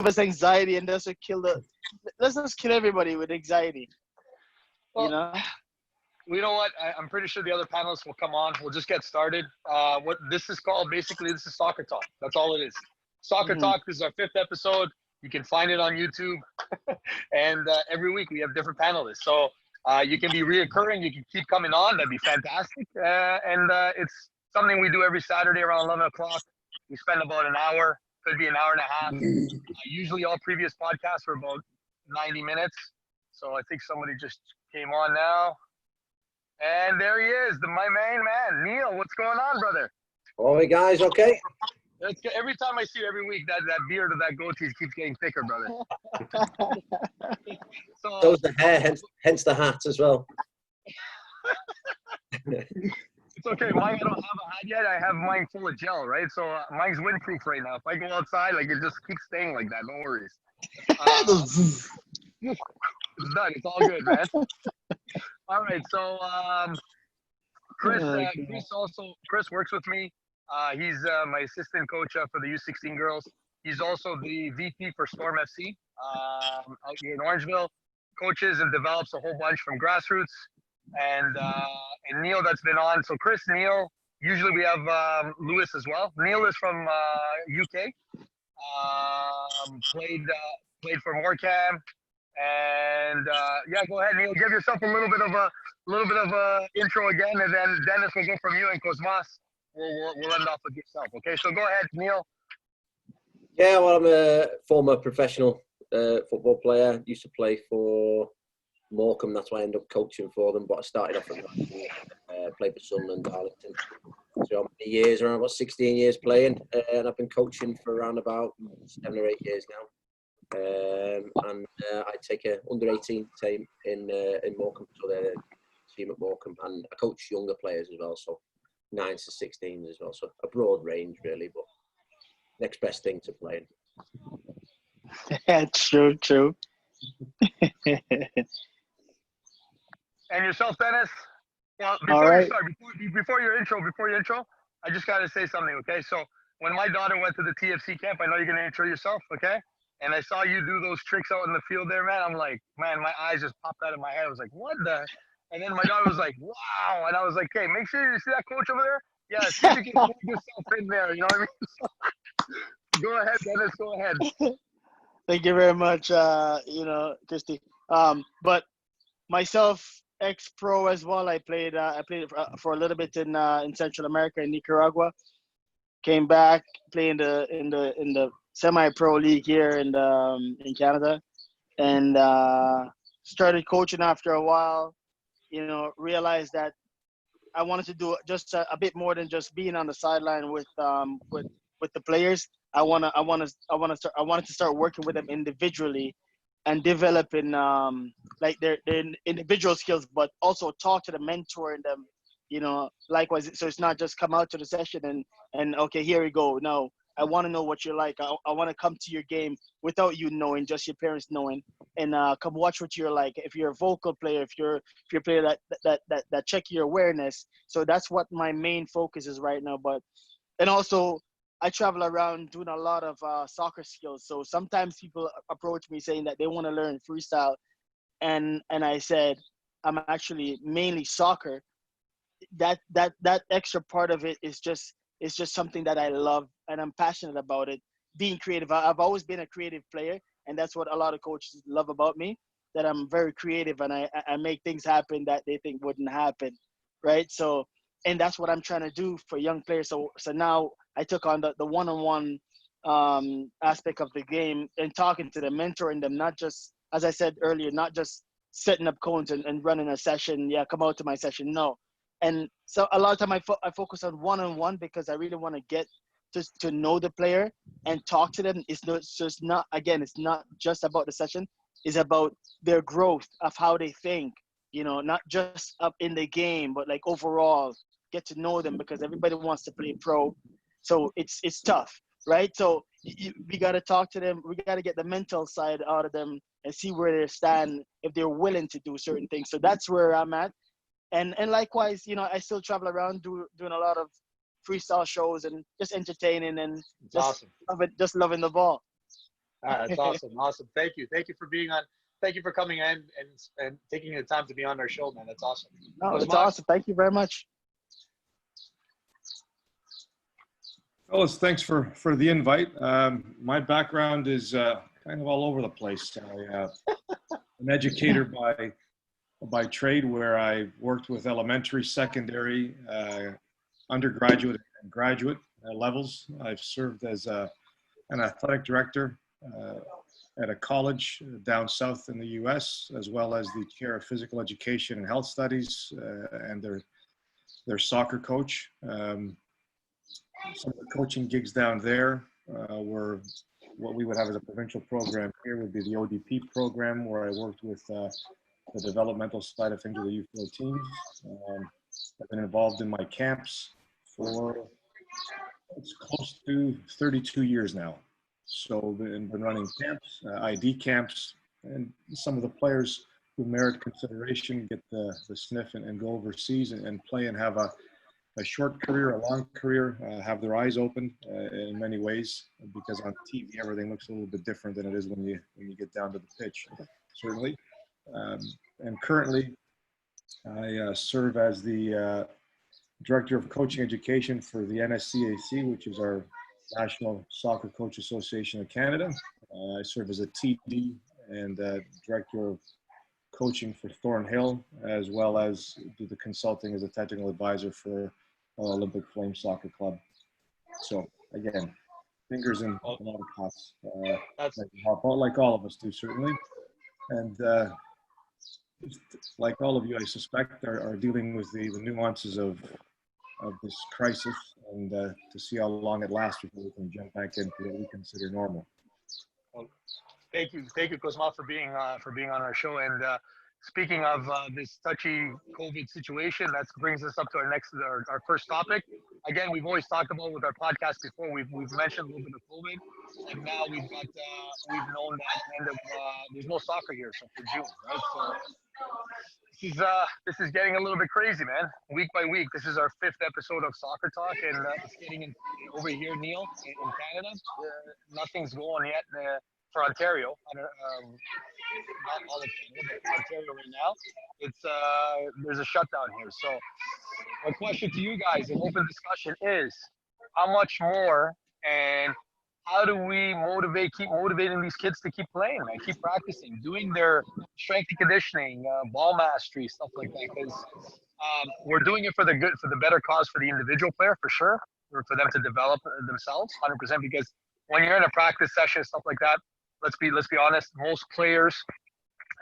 us anxiety, and let's just kill everybody with anxiety. You Well, know. you know what? I'm pretty sure the other panelists will come on. We'll just get started. What this is called, basically, this is Soccer Talk. That's all it is. Soccer Hmm. Talk. This is our 5th episode. You can find it on YouTube. And every week we have different panelists. So you can be reoccurring. You can keep coming on. That'd be fantastic. And it's something we do every Saturday around 11 o'clock. We spend about an hour, could be an hour and a half. Usually all previous podcasts were about 90 minutes. So I think somebody just came on now. And there he is, my main man, Neil. What's going on, brother? All right, guys, okay? Every time I see you every week, that beard or that goatee keeps getting thicker, brother. So is the hair, hence the hat as well. It's okay. Mine, I don't have a hat yet. I have mine full of gel, right? So mine's windproof right now. If I go outside, like it just keeps staying like that. No worries. It's done. It's all good, man. All right. So Chris works with me. He's my assistant coach for the U16 girls. He's also the VP for Storm FC out here in Orangeville. Coaches and develops a whole bunch from grassroots. And Neil that's been on. So Chris, Neil. Usually we have Lewis as well. Neil is from UK. Played for Morecambe. And yeah, go ahead, Neil. Give yourself a little bit of a intro again, and then Dennis will go from you, and Cosmas we'll end off with yourself. Okay, so go ahead, Neil. Yeah, well, I'm a former professional football player. Used to play for Morecambe. That's why I ended up coaching for them. But I started off at played for Sunderland, Darlington. So I'm years, around about 16 years playing, and I've been coaching for around about 7 or 8 years now. And I take a under-18 team in Morecambe, so they're a team at Morecambe, and I coach younger players as well, so 9 to 16 as well, so a broad range really, but next best thing to playing. True. And yourself, Dennis. Well, before your intro, I just got to say something, okay? So when my daughter went to the TFC camp, I know you're gonna intro yourself, okay? And I saw you do those tricks out in the field there, man. I'm like, man, my eyes just popped out of my head. I was like, what the? And then my daughter was like, wow. And I was like, hey, make sure you see that coach over there. Yeah, see if you can put yourself in there. You know what I mean? Go ahead, Dennis. Go ahead. Thank you very much, Christy. But myself, ex-pro as well. I played for a little bit in Central America, in Nicaragua. Came back, played in the semi-pro league here in Canada, and started coaching after a while. Realized that I wanted to do just a bit more than just being on the sideline with the players. I wanted to start working with them individually and developing like their individual skills, but also talk to the mentor and them. Likewise, so it's not just come out to the session and okay, here we go. No, I want to know what you're like. I want to come to your game without you knowing, just your parents knowing, and come watch what you're like. If you're a vocal player, if you're a player that check your awareness. So that's what my main focus is right now. And also I travel around doing a lot of soccer skills. So sometimes people approach me saying that they want to learn freestyle, and I said I'm actually mainly soccer. That extra part of it is just something that I love and I'm passionate about it. Being creative. I've always been a creative player, and that's what a lot of coaches love about me, that I'm very creative and I make things happen that they think wouldn't happen, right? So, and that's what I'm trying to do for young players. So now I took on the one-on-one aspect of the game and talking to them, mentoring them, not just, as I said earlier, not just setting up cones and running a session. Yeah, come out to my session. No. And so a lot of time I focus on one-on-one because I really want to get to know the player and talk to them. It's not just about the session. It's about their growth of how they think, not just up in the game, but like overall get to know them, because everybody wants to play pro. So it's tough, right? So we got to talk to them. We got to get the mental side out of them and see where they stand, if they're willing to do certain things. So that's where I'm at. And likewise, I still travel around doing a lot of freestyle shows and just entertaining and just awesome. loving the ball. That's awesome. Awesome. Thank you. Thank you for being on. Thank you for coming in and taking the time to be on our show, man. That's awesome. No, it's awesome. Thank you very much. Fellas, thanks for the invite. My background is kind of all over the place. I'm an educator by trade, where I worked with elementary, secondary, undergraduate, and graduate levels. I've served as an athletic director at a college down south in the U.S., as well as the chair of physical education and health studies, and their soccer coach. Some of the coaching gigs down there were what we would have as a provincial program here would be the ODP program, where I worked with the developmental side of things with the U14 teams. I've been involved in my camps for it's close to 32 years now. So been running camps, ID camps, and some of the players who merit consideration get the sniff and go overseas and play and have a short career, a long career, have their eyes open in many ways, because on TV everything looks a little bit different than it is when you get down to the pitch, certainly. And currently, I serve as the Director of Coaching Education for the NSCAC, which is our National Soccer Coach Association of Canada. I serve as a TD and Director of Coaching for Thornhill, as well as do the consulting as a technical advisor for Olympic Flame Soccer Club. So again, fingers in a lot of pots. Like all of us do, certainly. And like all of you, I suspect, are dealing with the nuances of this crisis, and to see how long it lasts before we can jump back into what we consider normal. Well, thank you, Cosma, for being on our show. And speaking of this touchy COVID situation, that brings us up to our first topic. Again, we've always talked about with our podcast before. We've mentioned a little bit of COVID, and now we've known that there's no soccer here, so for June, right? So this is getting a little bit crazy, man. Week by week, this is our 5th episode of Soccer Talk, and it's getting over here, Neil, in Canada. Nothing's going yet for Ontario. Not all of Canada, but Ontario right now. It's there's a shutdown here. So my question to you guys, an open discussion, is how much more and how do we keep motivating these kids to keep playing, man, keep practicing, doing their strength and conditioning, ball mastery, stuff like that? Because we're doing it for the better cause for the individual player, for sure, or for them to develop themselves, 100%. Because when you're in a practice session, stuff like that, let's be honest, most players,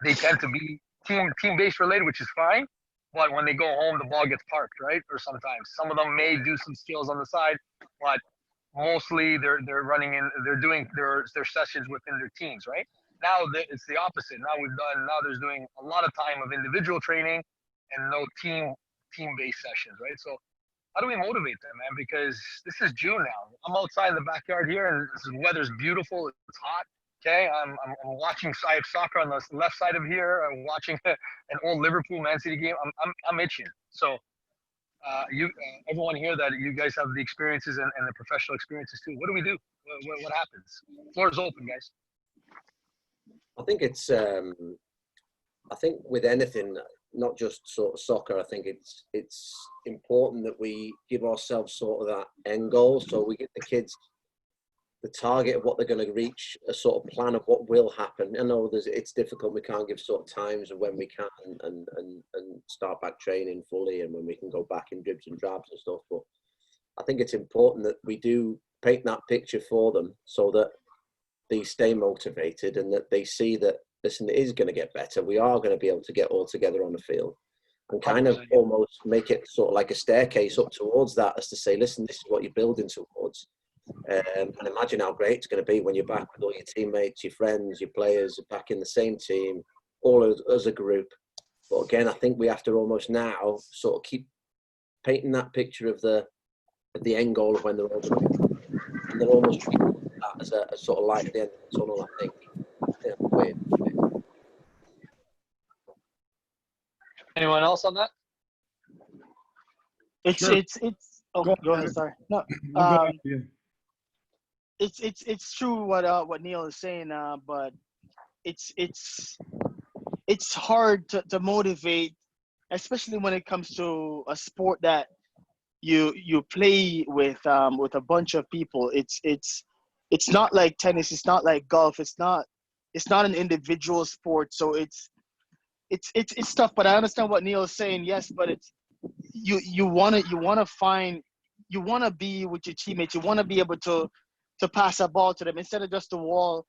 they tend to be team-based related, which is fine. But when they go home, the ball gets parked, right? Or sometimes some of them may do some skills on the side, but mostly they're doing their sessions within their teams, right? Now it's the opposite. Now there's doing a lot of time of individual training and no team-based sessions, right? So how do we motivate them, man? Because this is June now. I'm outside in the backyard here, and the weather's beautiful. It's hot. Okay, I'm watching. I have soccer on the left side of here. I'm watching an old Liverpool Man City game. I'm itching. So everyone here, that you guys have the experiences and the professional experiences too. What do we do? What happens? Floor is open, guys. I think it's. I think with anything, not just sort of soccer, I think it's important that we give ourselves sort of that end goal, so we get the kids the target of what they're going to reach, a sort of plan of what will happen. I know it's difficult. We can't give sort of times of when we can and start back training fully and when we can go back in dribs and drabs and stuff. But I think it's important that we do paint that picture for them so that they stay motivated and that they see that, listen, it is going to get better. We are going to be able to get all together on the field, and kind of almost make it sort of like a staircase up towards that, as to say, listen, this is what you're building towards. And imagine how great it's going to be when you're back with all your teammates, your friends, your players, back in the same team, all as a group. But again, I think we have to almost now sort of keep painting that picture of the end goal of when they're all going to be, and then almost treat that as a sort of light at the end of the tunnel, I think. Anyone else on that? It's Sure. oh, go ahead. Sorry. No. it's true what Neil is saying, but it's it's it's hard to motivate, especially when it comes to a sport that you play with a bunch of people. It's not like tennis. It's not like golf. It's not an individual sport. So it's tough. But I understand what Neil is saying. Yes, but it's you wanna be with your teammates. You wanna be able to pass a ball to them instead of just the wall.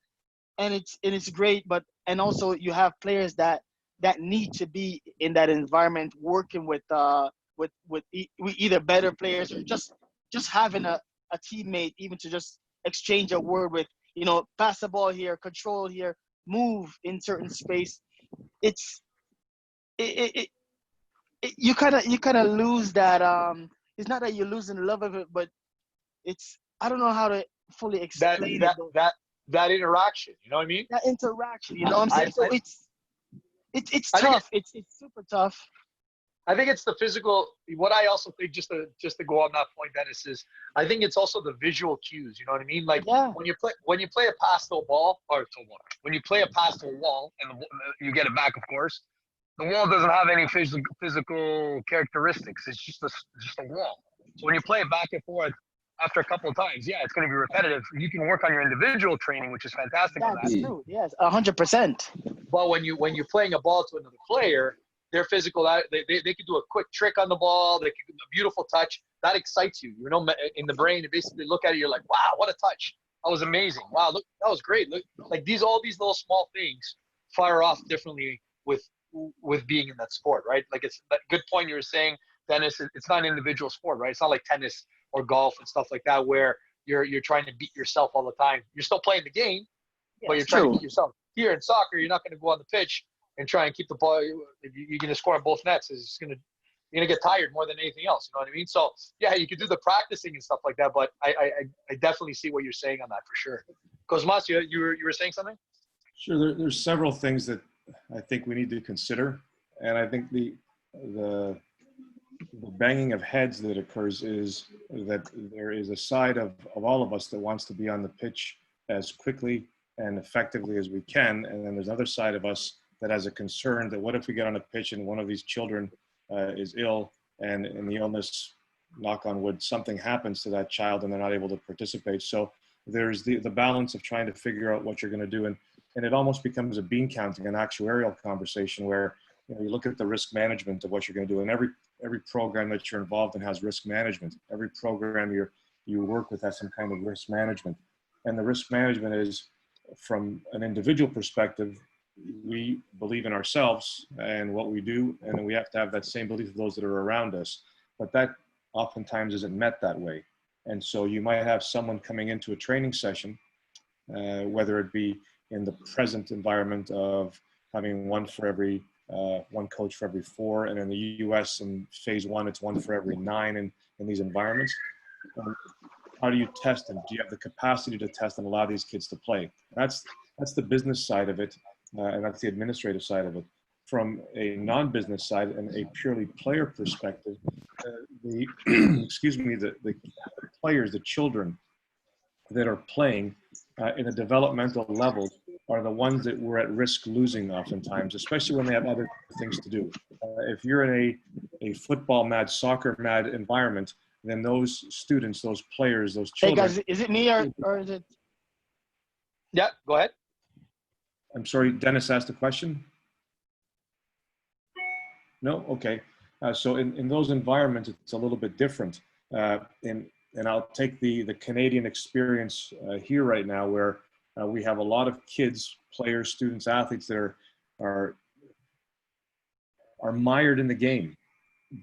And it's great, but and also you have players that need to be in that environment, working with either better players or just having a teammate, even to just exchange a word with, pass the ball here, control here, move in certain space. It's it, it, you kind of lose that. It's not that you're losing love of it, but it's, I don't know how to fully That explain it that though. that that interaction. You know what I mean? That interaction, you know what I'm I saying? So I, it's I think tough. It's super tough. I think it's the physical. What I also think, just to go on that point, Dennis, is I think it's also the visual cues. You know what I mean? Like Yeah. when you play a pass to a ball or to a wall, when you play a pass to a wall and you get it back, of course, the wall doesn't have any physical characteristics. It's just a wall. So when you play it back and forth after a couple of times, yeah, it's going to be repetitive. You can work on your individual training, which is fantastic on That's that. true. Yes, 100%. But when you're playing a ball to another player, they're physical. They can do a quick trick on the ball. They can do a beautiful touch. That excites you. You know, in the brain, you basically look at it. You're like, wow, what a touch. That was amazing. Wow, look, that was great. Look, like all these little small things fire off differently with being in that sport, right? Like it's that good point you were saying, Dennis. It's not an individual sport, right? It's not like tennis or golf and stuff like that where you're trying to beat yourself all the time. You're still playing the game, but you're trying to beat yourself. Here in soccer, you're not going to go on the pitch and try and keep the ball. You're going to score on both nets. You're going to get tired more than anything else. You know what I mean? So yeah, you can do the practicing and stuff like that, but I definitely see what you're saying on that for sure. Cosmas, you were saying something? Sure. There's several things that I think we need to consider, and I think the banging of heads that occurs is that there is a side of all of us that wants to be on the pitch as quickly and effectively as we can, and then there's another side of us that has a concern that what if we get on a pitch and one of these children is ill, and in the illness, knock on wood, something happens to that child and they're not able to participate. So there's the balance of trying to figure out what you're going to do, and it almost becomes a bean counting, an actuarial conversation where you look at the risk management of what you're going to do, and every program that you're involved in has risk management. Every program you work with has some kind of risk management, and the risk management is from an individual perspective. We believe in ourselves and what we do, and we have to have that same belief of those that are around us. But that oftentimes isn't met that way. And so you might have someone coming into a training session, whether it be in the present environment of having one coach for every 4, and in the US in phase 1, it's 1 for every 9 in these environments. How do you test them? Do you have the capacity to test and allow these kids to play? That's the business side of it, and that's the administrative side of it. From a non-business side and a purely player perspective, the players, the children that are playing in a developmental level are the ones that we're at risk losing oftentimes, especially when they have other things to do. If you're in a football mad, soccer mad environment, then those students, those players, those children. Hey guys, is it me or is it? Yeah, go ahead. I'm sorry, Dennis asked a question? No? Okay. So in those environments, it's a little bit different. And I'll take the Canadian experience here right now, where we have a lot of kids, players, students, athletes that are mired in the game,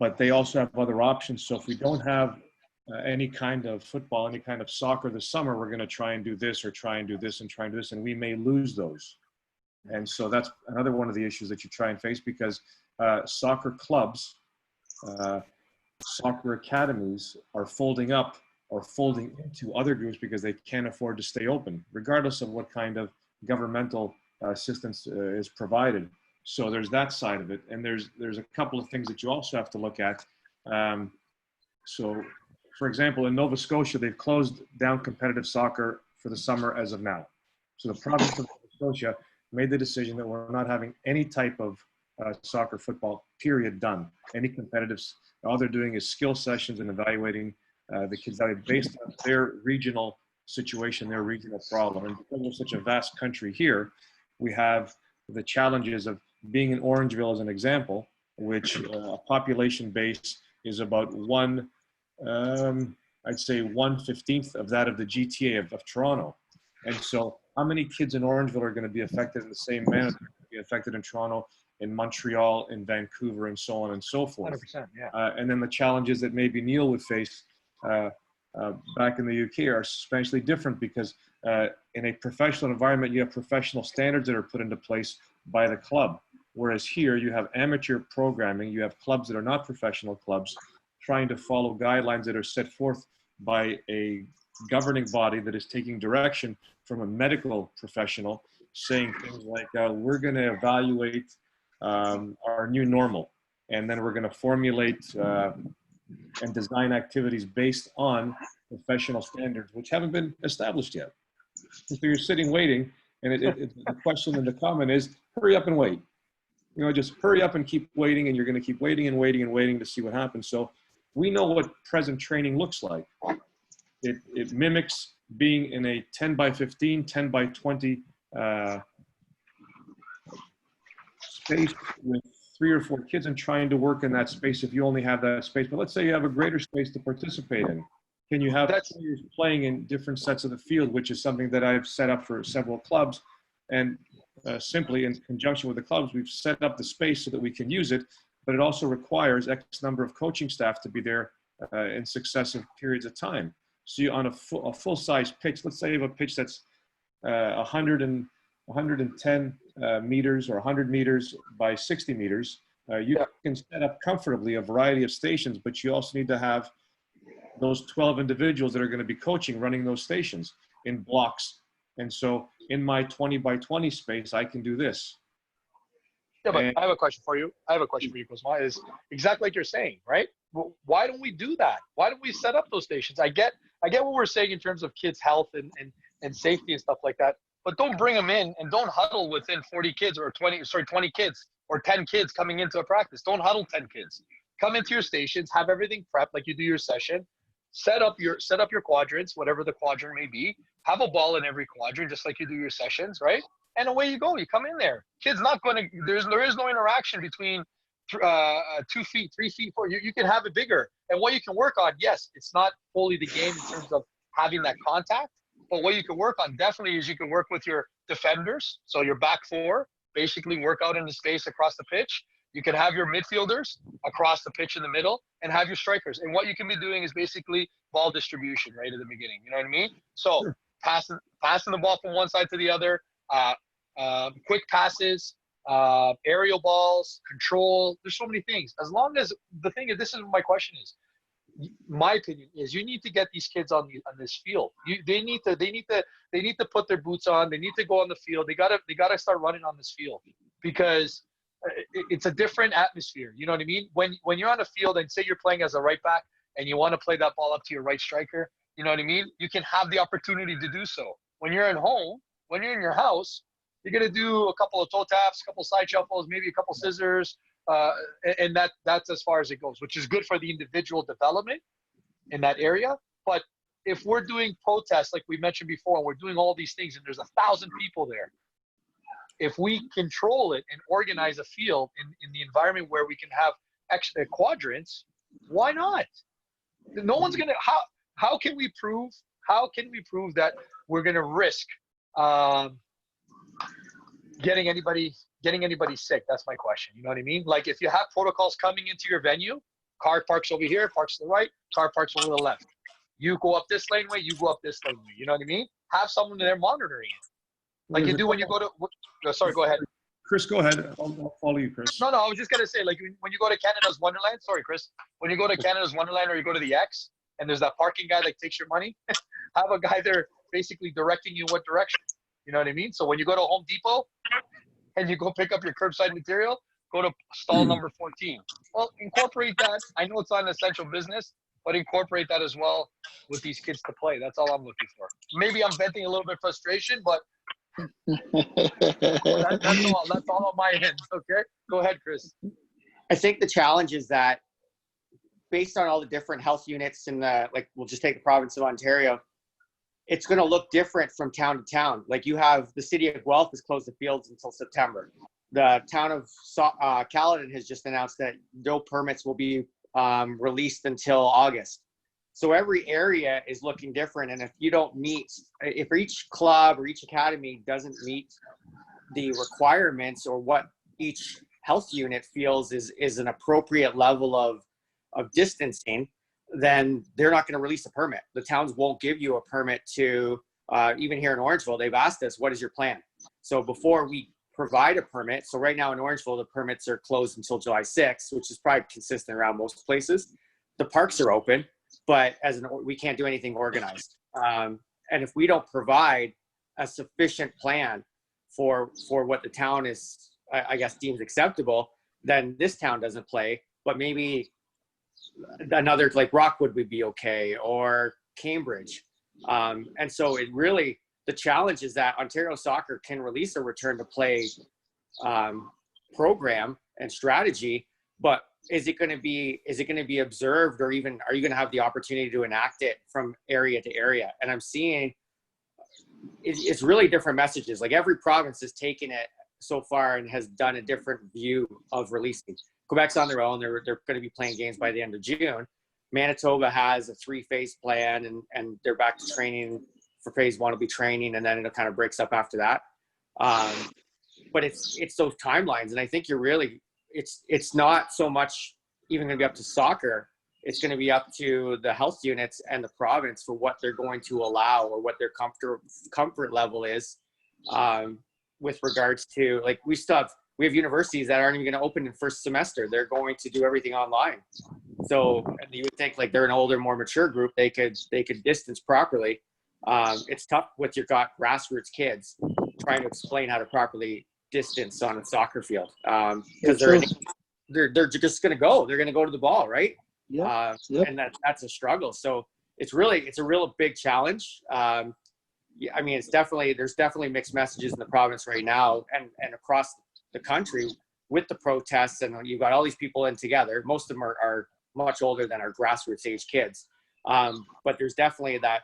but they also have other options. So if we don't have any kind of football, any kind of soccer this summer, we're going to try and do this or try and do this and try and do this, and we may lose those. And so that's another one of the issues that you try and face, because soccer clubs, soccer academies are folding up or folding into other groups because they can't afford to stay open, regardless of what kind of governmental assistance is provided. So there's that side of it. And there's a couple of things that you also have to look at. So, for example, in Nova Scotia, they've closed down competitive soccer for the summer as of now. So the province of Nova Scotia made the decision that we're not having any type of soccer, football, period, done. Any competitives, all they're doing is skill sessions and evaluating the kids out based on their regional situation, their regional problem. And because we're such a vast country here, we have the challenges of being in Orangeville as an example, which a population base is about I'd say 1/15 of that of the GTA of Toronto. And so how many kids in Orangeville are going to be affected in the same manner that are going to be affected in Toronto, in Montreal, in Vancouver, and so on and so forth? 100%, yeah. And then the challenges that maybe Neil would face back in the UK are substantially different because in a professional environment, you have professional standards that are put into place by the club. Whereas here you have amateur programming, you have clubs that are not professional clubs trying to follow guidelines that are set forth by a governing body that is taking direction from a medical professional, saying things like, we're going to evaluate our new normal, and then we're going to formulate and design activities based on professional standards, which haven't been established yet. So you're sitting waiting, and the question in the comment is, hurry up and wait. You know, just hurry up and keep waiting, and you're going to keep waiting and waiting and waiting to see what happens. So we know what present training looks like. It mimics being in a 10 by 15, 10 by 20 space with 3 or 4 kids and trying to work in that space if you only have that space. But let's say you have a greater space to participate in. Can you have players playing in different sets of the field, which is something that I've set up for several clubs. And simply in conjunction with the clubs, we've set up the space so that we can use it, but it also requires X number of coaching staff to be there in successive periods of time. So you, on a full-size pitch, let's say you have a pitch that's 110 meters or 100 meters by 60 meters, you can set up comfortably a variety of stations, but you also need to have those 12 individuals that are going to be coaching, running those stations in blocks. And so in my 20 by 20 space, I can do this. Yeah, but I have a question for you. Cosma, is exactly like you're saying, right? Well, why don't we do that? Why don't we set up those stations? I get what we're saying in terms of kids' health and safety and stuff like that, but don't bring them in and don't huddle within 40 kids or 20 kids or 10 kids coming into a practice. Don't huddle 10 kids. Come into your stations, have everything prepped like you do your session, set up your quadrants, whatever the quadrant may be, have a ball in every quadrant just like you do your sessions, right? And away you go. You come in there. Kid's not going to, there is no interaction between 2 feet, 3 feet, 4. You can have it bigger. And what you can work on, yes, it's not fully the game in terms of having that contact, but what you can work on definitely is you can work with your defenders. So your back 4, basically work out in the space across the pitch. You can have your midfielders across the pitch in the middle and have your strikers. And what you can be doing is basically ball distribution right at the beginning. You know what I mean? So sure. passing the ball from one side to the other, quick passes, aerial balls, control. There's so many things. As long as the thing is, this is what my question is. My opinion is you need to get these kids on this field. They need to put their boots on. They need to go on the field. They gotta start running on this field because it's a different atmosphere. You know what I mean? When you're on a field and say you're playing as a right back and you want to play that ball up to your right striker, you know what I mean? You can have the opportunity to do so. When you're at home, when you're in your house, you're gonna do a couple of toe taps, a couple of side shuffles, maybe a couple scissors, and that's as far as it goes, which is good for the individual development in that area. But if we're doing protests like we mentioned before, and we're doing all these things, and there's 1,000 people there, if we control it and organize a field in the environment where we can have extra quadrants, why not? No one's gonna. How can we prove that we're gonna risk getting anybody sick? That's my question. You know what I mean? Like if you have protocols coming into your venue, car parks over here, parks to the right, car parks over the left. You go up this laneway, you go up this laneway. You know what I mean? Have someone there monitoring it. Like you do when you go to, sorry, go ahead. Chris, go ahead. I'll follow you, Chris. No, I was just going to say, like when you go to Canada's Wonderland, sorry, Chris, when you go to Canada's Wonderland or you go to the X and there's that parking guy that takes your money, have a guy there basically directing you what direction. You know what I mean? So when you go to Home Depot and you go pick up your curbside material, go to stall number 14. Well, incorporate that. I know it's not an essential business, but incorporate that as well with these kids to play. That's all I'm looking for. Maybe I'm venting a little bit frustration, but that's all. That's all on my end. Okay, go ahead, Chris. I think the challenge is that based on all the different health units in the, like, we'll just take the province of Ontario, it's going to look different from town to town. Like, you have the city of Guelph has closed the fields until September. The town of Caledon has just announced that no permits will be released until August. So every area is looking different. And if you don't meet, if each club or each academy doesn't meet the requirements or what each health unit feels is an appropriate level of distancing, then they're not going to release a permit. The towns won't give you a permit to, even here in Orangeville, they've asked us, what is your plan? So before we provide a permit, so right now in Orangeville, the permits are closed until July 6th, which is probably consistent around most places. The parks are open, but we can't do anything organized. And if we don't provide a sufficient plan for what the town is, I guess, deems acceptable, then this town doesn't play, but maybe another like Rockwood would be okay, or Cambridge. And so it really, the challenge is that Ontario Soccer can release a return to play program and strategy, but is it going to be observed, or even are you going to have the opportunity to enact it from area to area? And I'm seeing it's really different messages. Like, every province has taken it so far and has done a different view of releasing. Quebec's on their own. They're going to be playing games by the end of June. Manitoba has a 3-phase plan, and they're back to training. For phase 1 will be training, and then it kind of breaks up after that. But it's those timelines, and I think it's not so much even going to be up to soccer. It's going to be up to the health units and the province for what they're going to allow, or what their comfort level is, with regards to, like, we have universities that aren't even going to open in first semester. They're going to do everything online. So you would think, like, they're an older, more mature group, they could distance properly. It's tough with your grassroots kids trying to explain how to properly distance on a soccer field, because they're just going to go. They're going to go to the ball, right? Yeah. And that's a struggle. So it's a real big challenge. I mean, there's definitely mixed messages in the province right now, and across the country with the protests, and you've got all these people in together. Most of them are much older than our grassroots age kids, but there's definitely that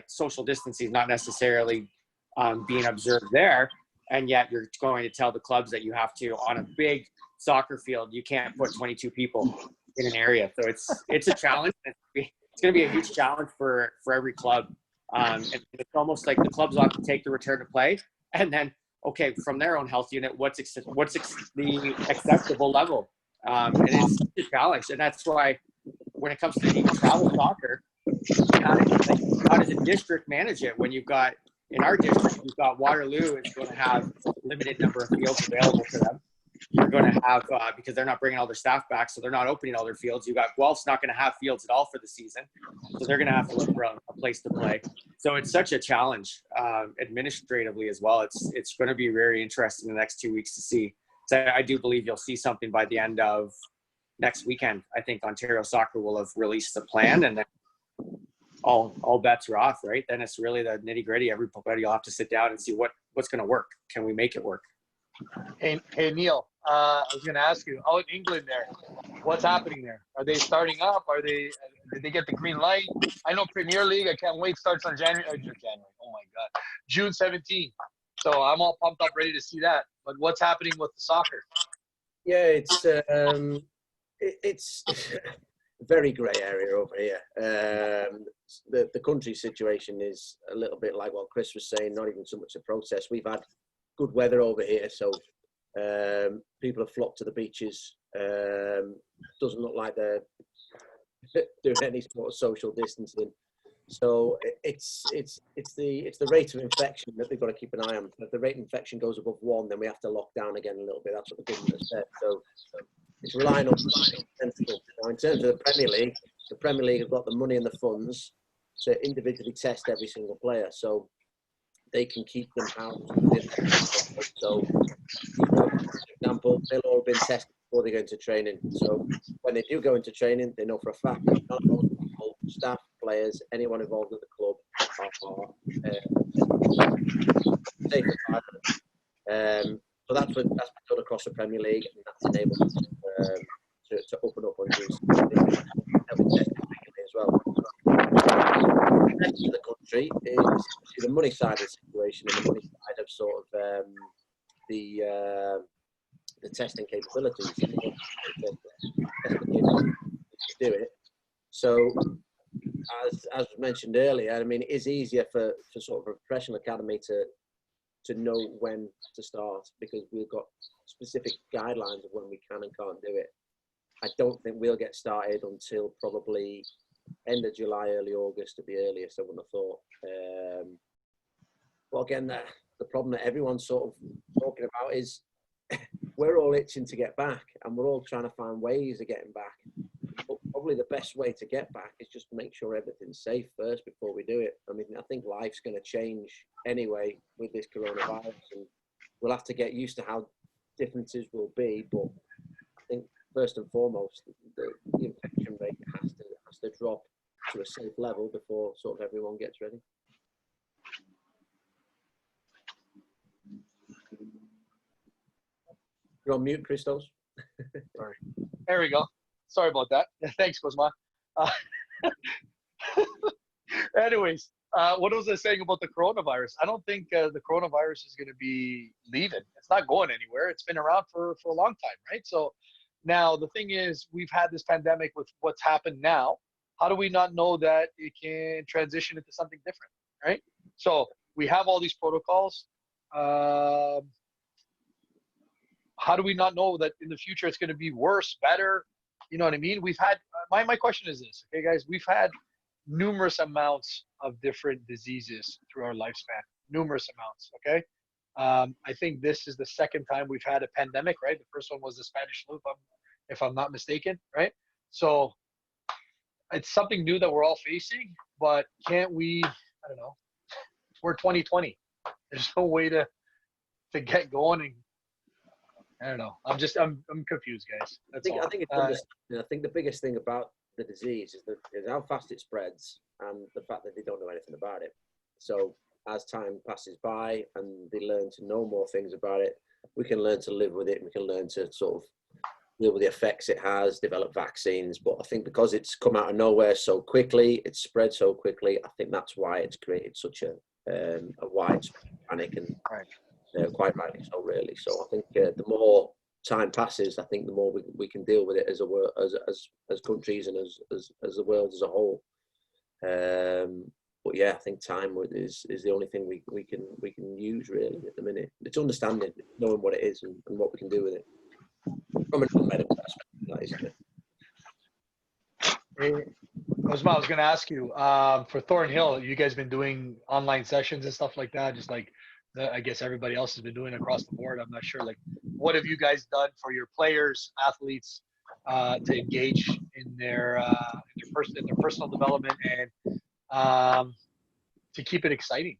social distancing is not necessarily being observed there, and yet you're going to tell the clubs that you have to, on a big soccer field, you can't put 22 people in an area. So it's a challenge. It's going to be a huge challenge for every club. And it's almost like the clubs will have to take the return to play, and then, okay, from their own health unit, what's the acceptable level? And it's a challenge. And that's why when it comes to even travel soccer, how does a district manage it when you've got, in our district, you've got Waterloo is going to have a limited number of fields available to them. You're going to have, because they're not bringing all their staff back, so they're not opening all their fields. You've got Guelph's not going to have fields at all for the season, so they're going to have to look for a place to play. So it's such a challenge administratively as well. It's going to be very interesting in the next 2 weeks to see. So I do believe you'll see something by the end of next weekend. I think Ontario Soccer will have released the plan, and then all bets are off, right? Then it's really the nitty gritty. Everybody will have to sit down and see what's going to work. Can we make it work? Hey Neil, I was going to ask you, out in England there, what's happening there? Are they starting up? Did they get the green light? I know Premier League, I can't wait, starts on June 17th. So I'm all pumped up, ready to see that. But what's happening with the soccer? Yeah, it's very grey area over here. The country situation is a little bit like what Chris was saying, not even so much a protest. We've had good weather over here, so people have flocked to the beaches. Doesn't look like they're doing any sort of social distancing. So it's the rate of infection that they've got to keep an eye on. If the rate of infection goes above 1, then we have to lock down again a little bit. That's what the government has said. So it's relying on sensible. Now, in terms of the Premier League have got the money and the funds to individually test every single player, so they can keep them out. So, for example, they'll all have been tested before they go into training. So when they do go into training, they know for a fact that none of those involved, staff, players, anyone involved at the club are safe environment. So that's been done across the Premier League, and that's enabled us to open up and do testing as well. The rest of the country is the money side of the situation, and the money side of sort of the testing capabilities to do it. So, as mentioned earlier, I mean, it is easier for sort of a professional academy to know when to start, because we've got specific guidelines of when we can and can't do it. I don't think we'll get started until probably end of July, early August at the earliest, I wouldn't have thought. Well, again, the problem that everyone's sort of talking about is we're all itching to get back, and we're all trying to find ways of getting back. But probably the best way to get back is just make sure everything's safe first before we do it. I mean, I think life's going to change anyway with this coronavirus, and we'll have to get used to how differences will be. But I think first and foremost, the infection rate has to drop to a safe level before sort of everyone gets ready. You're on mute, Christos. Sorry. There we go. Sorry about that. Thanks, Cosma. Anyways, what was I saying about the coronavirus? I don't think the coronavirus is going to be leaving. It's not going anywhere. It's been around for a long time, right? So now the thing is, we've had this pandemic with what's happened now. How do we not know that it can transition into something different, right? So we have all these protocols. How do we not know that in the future it's going to be worse, better? You know what I mean? We've had, my question is this, okay, guys? We've had numerous amounts of different diseases through our lifespan, numerous amounts, okay? I think this is the second time we've had a pandemic, right? The first one was the Spanish flu, if I'm not mistaken, right? So it's something new that we're all facing, but can't we, I don't know, we're 2020. There's no way to get going, and I don't know. I'm confused, guys. I think it's I think the biggest thing about the disease is how fast it spreads, and the fact that they don't know anything about it. So as time passes by and they learn to know more things about it, we can learn to live with it. We can learn to sort of deal with the effects it has, develop vaccines. But I think because it's come out of nowhere so quickly, it's spread so quickly, I think that's why it's created such a widespread panic, and quite rightly so, really. So I think the more time passes, I think the more we can deal with it as countries and as the world as a whole. But yeah, I think time is the only thing we can use really at the minute. It's understanding, knowing what it is and what we can do with it from a medical perspective. That is it. Cosma, I was going to ask you, for Thornhill, you guys been doing online sessions and stuff like that, just like I guess everybody else has been doing across the board. I'm not sure, like, what have you guys done for your players, athletes, to engage in their personal development and to keep it exciting?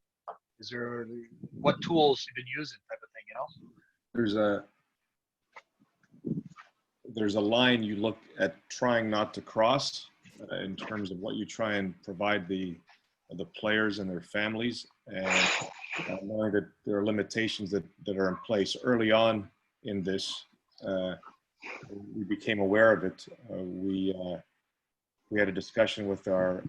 Is there, what tools you've been using, type of thing, you know? There's a line you look at trying not to cross in terms of what you try and provide the players and their families, and knowing that there are limitations that are in place. Early on in this, we became aware of it. We had a discussion with our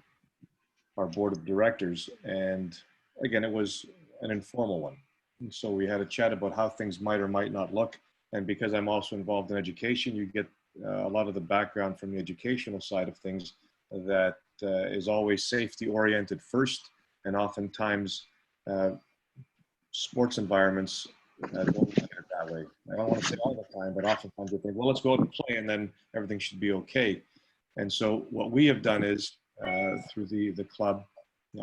board of directors, and again, it was an informal one. And so we had a chat about how things might or might not look. And because I'm also involved in education, you get a lot of the background from the educational side of things that is always safety oriented first, and oftentimes sports environments don't look at it that way. I don't want to say all the time, but oftentimes they think, well, let's go out and play and then everything should be okay. And so what we have done is through the club,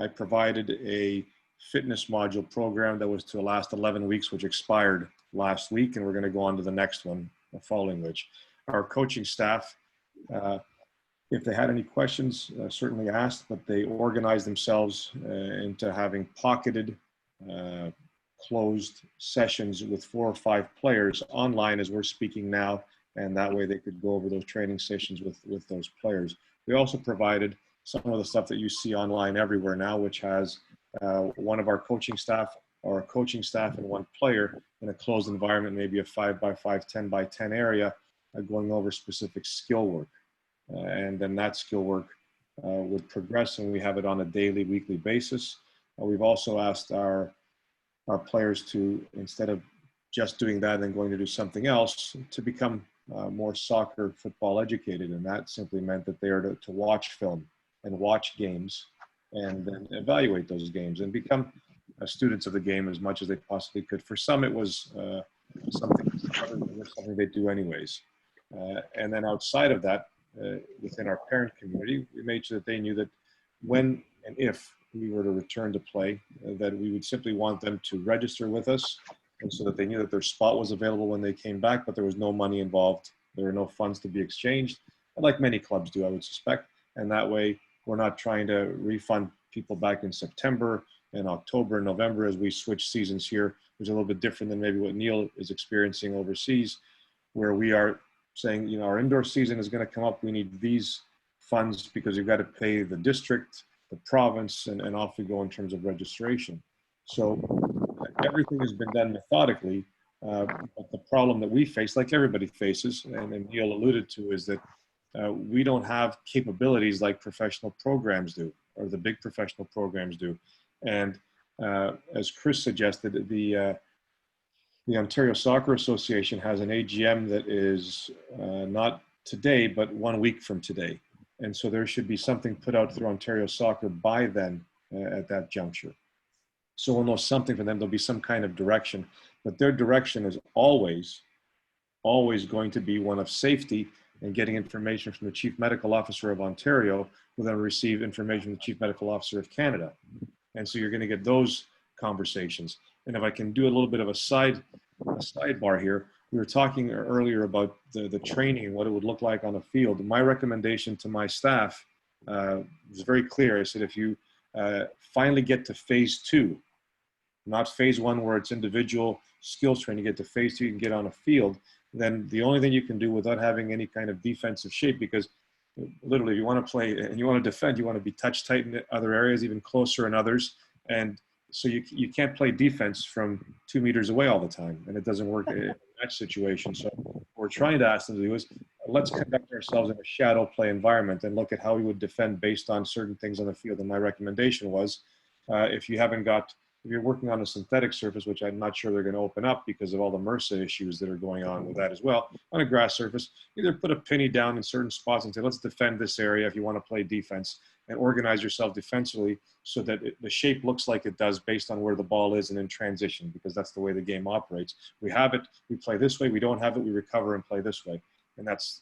I provided a fitness module program that was to last 11 weeks, which expired last week, and we're going to go on to the next one following which. Our coaching staff, if they had any questions, certainly asked, but they organized themselves into having pocketed, closed sessions with 4 or 5 players online as we're speaking now, and that way they could go over those training sessions with those players. We also provided some of the stuff that you see online everywhere now, which has one of our coaching staff or a coaching staff and one player in a closed environment, maybe a 5x5, 10x10 area, going over specific skill work. And then that skill work would progress, and we have it on a daily, weekly basis. We've also asked our players to, instead of just doing that and then going to do something else, to become more soccer, football educated. And that simply meant that they are to watch film and watch games and then evaluate those games and become students of the game as much as they possibly could. For some, it was something they do anyways. And then outside of that, within our parent community, we made sure that they knew that when and if we were to return to play, that we would simply want them to register with us, and so that they knew that their spot was available when they came back, but there was no money involved. There were no funds to be exchanged, like many clubs do, I would suspect. And that way, we're not trying to refund people back in September and October and November as we switch seasons here. It's a little bit different than maybe what Neil is experiencing overseas, where we are saying, you know, our indoor season is going to come up. We need these funds because you've got to pay the district, the province, and off we go in terms of registration. So everything has been done methodically. But the problem that we face, like everybody faces, and Neil alluded to, is that we don't have capabilities like professional programs do, or the big professional programs do. And as Chris suggested, the Ontario Soccer Association has an AGM that is not today, but 1 week from today. And so there should be something put out through Ontario Soccer by then at that juncture. So we'll know something from them. There'll be some kind of direction, but their direction is always going to be one of safety and getting information from the Chief Medical Officer of Ontario, who then receive information from the Chief Medical Officer of Canada. And so you're going to get those conversations. And if I can do a little bit of a sidebar here, we were talking earlier about the training and what it would look like on a field. My recommendation to my staff was very clear. I said, if you finally get to phase 2, not phase 1 where it's individual skills training, get to phase 2, you can get on a field, then the only thing you can do without having any kind of defensive shape, because literally you want to play and you want to defend, you want to be touch tight in other areas, even closer in others. And so you can't play defense from 2 meters away all the time, and it doesn't work in that situation. So what we're trying to ask them to do is, let's conduct ourselves in a shadow play environment and look at how we would defend based on certain things on the field. And my recommendation was, if you're working on a synthetic surface, which I'm not sure they're going to open up because of all the MRSA issues that are going on with that as well, on a grass surface, either put a penny down in certain spots and say, let's defend this area if you want to play defense, and organize yourself defensively so that the shape looks like it does based on where the ball is and in transition, because that's the way the game operates. We have it, we play this way. We don't have it, we recover and play this way. And that's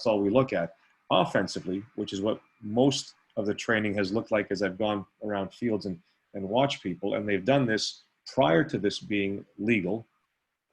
all we look at. Offensively, which is what most of the training has looked like as I've gone around fields and watch people, and they've done this prior to this being legal,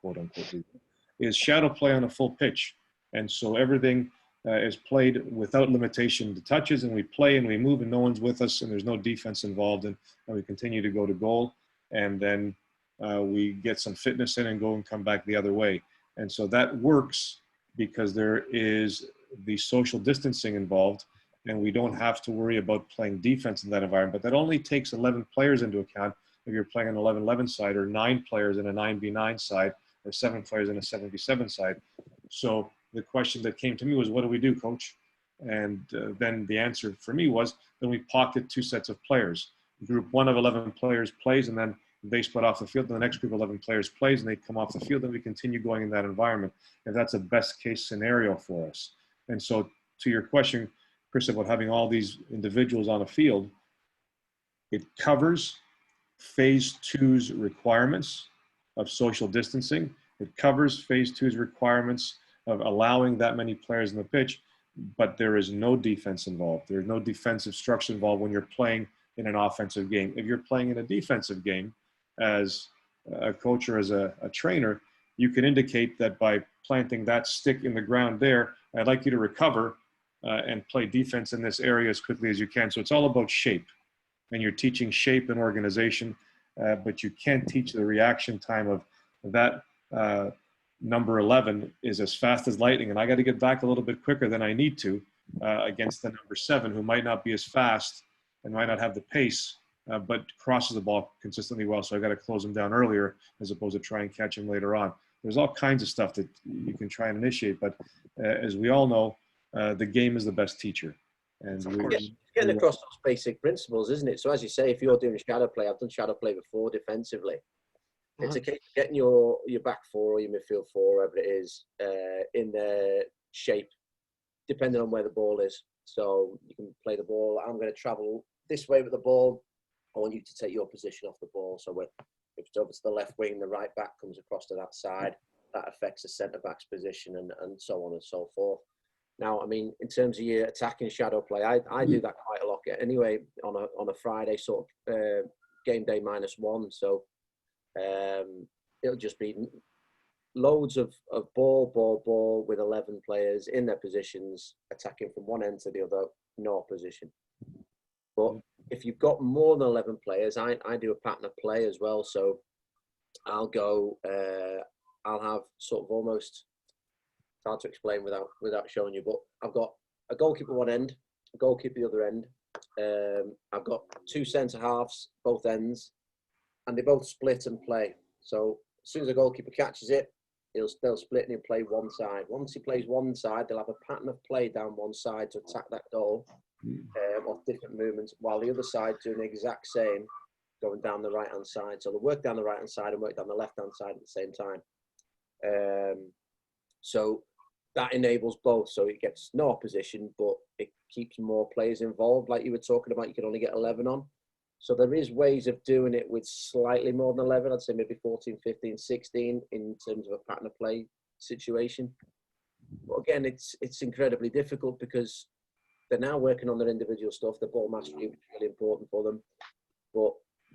quote unquote legal, is shadow play on a full pitch. And so everything is played without limitation to touches, and we play and we move and no one's with us and there's no defense involved, and we continue to go to goal, and then we get some fitness in and go and come back the other way. And so that works because there is the social distancing involved, and we don't have to worry about playing defense in that environment. But that only takes 11 players into account if you're playing an 11-11 side, or 9 players in a 9v9 side, or 7 players in a 7v7 side. So the question that came to me was, what do we do, coach? And then the answer for me was, then we pocket 2 sets of players. Group 1 of 11 players plays, and then they split off the field, and the next group of 11 players plays, and they come off the field, and we continue going in that environment. And that's a best case scenario for us. And so to your question, Chris, about having all these individuals on a field, it covers phase 2's requirements of social distancing. It covers phase 2's requirements of allowing that many players in the pitch, but there is no defense involved. There's no defensive structure involved when you're playing in an offensive game. If you're playing in a defensive game as a coach or as a trainer, you can indicate that by planting that stick in the ground there, I'd like you to recover and play defense in this area as quickly as you can. So it's all about shape, and you're teaching shape and organization, but you can't teach the reaction time of that. Number 11 is as fast as lightning, and I got to get back a little bit quicker than I need to against the number 7, who might not be as fast and might not have the pace, but crosses the ball consistently well. So I got to close him down earlier as opposed to try and catch him later on. There's all kinds of stuff that you can try and initiate, but as we all know, the game is the best teacher. And getting across those basic principles, isn't it? So as you say, if you're doing shadow play, I've done shadow play before defensively. It's a case of getting your back 4 or your midfield 4, whatever it is, in their shape, depending on where the ball is. So you can play the ball. I'm going to travel this way with the ball. I want you to take your position off the ball. So if it's over to the left wing, the right back comes across to that side. That affects the centre back's position and so on and so forth. Now, I mean, in terms of your attacking shadow play, I do that quite a lot. Anyway, on a Friday sort of game day -1. So it'll just be loads of ball with 11 players in their positions, attacking from one end to the other, no opposition. But if you've got more than 11 players, I do a pattern of play as well. So I'll go, I'll have sort of almost, it's hard to explain without showing you, but I've got a goalkeeper one end, a goalkeeper the other end. I've got 2 centre halves, both ends, and they both split and play. So as soon as a goalkeeper catches it, they'll split and he'll play one side. Once he plays one side, they'll have a pattern of play down one side to attack that goal, of different movements, while the other side doing the exact same, going down the right-hand side. So they'll work down the right-hand side and work down the left-hand side at the same time. So that enables both. So it gets no opposition, but it keeps more players involved. Like you were talking about, you can only get 11 on. So there is ways of doing it with slightly more than 11. I'd say maybe 14, 15, 16 in terms of a pattern of play situation. But again, it's incredibly difficult because they're now working on their individual stuff. The ball mastery is really important for them. But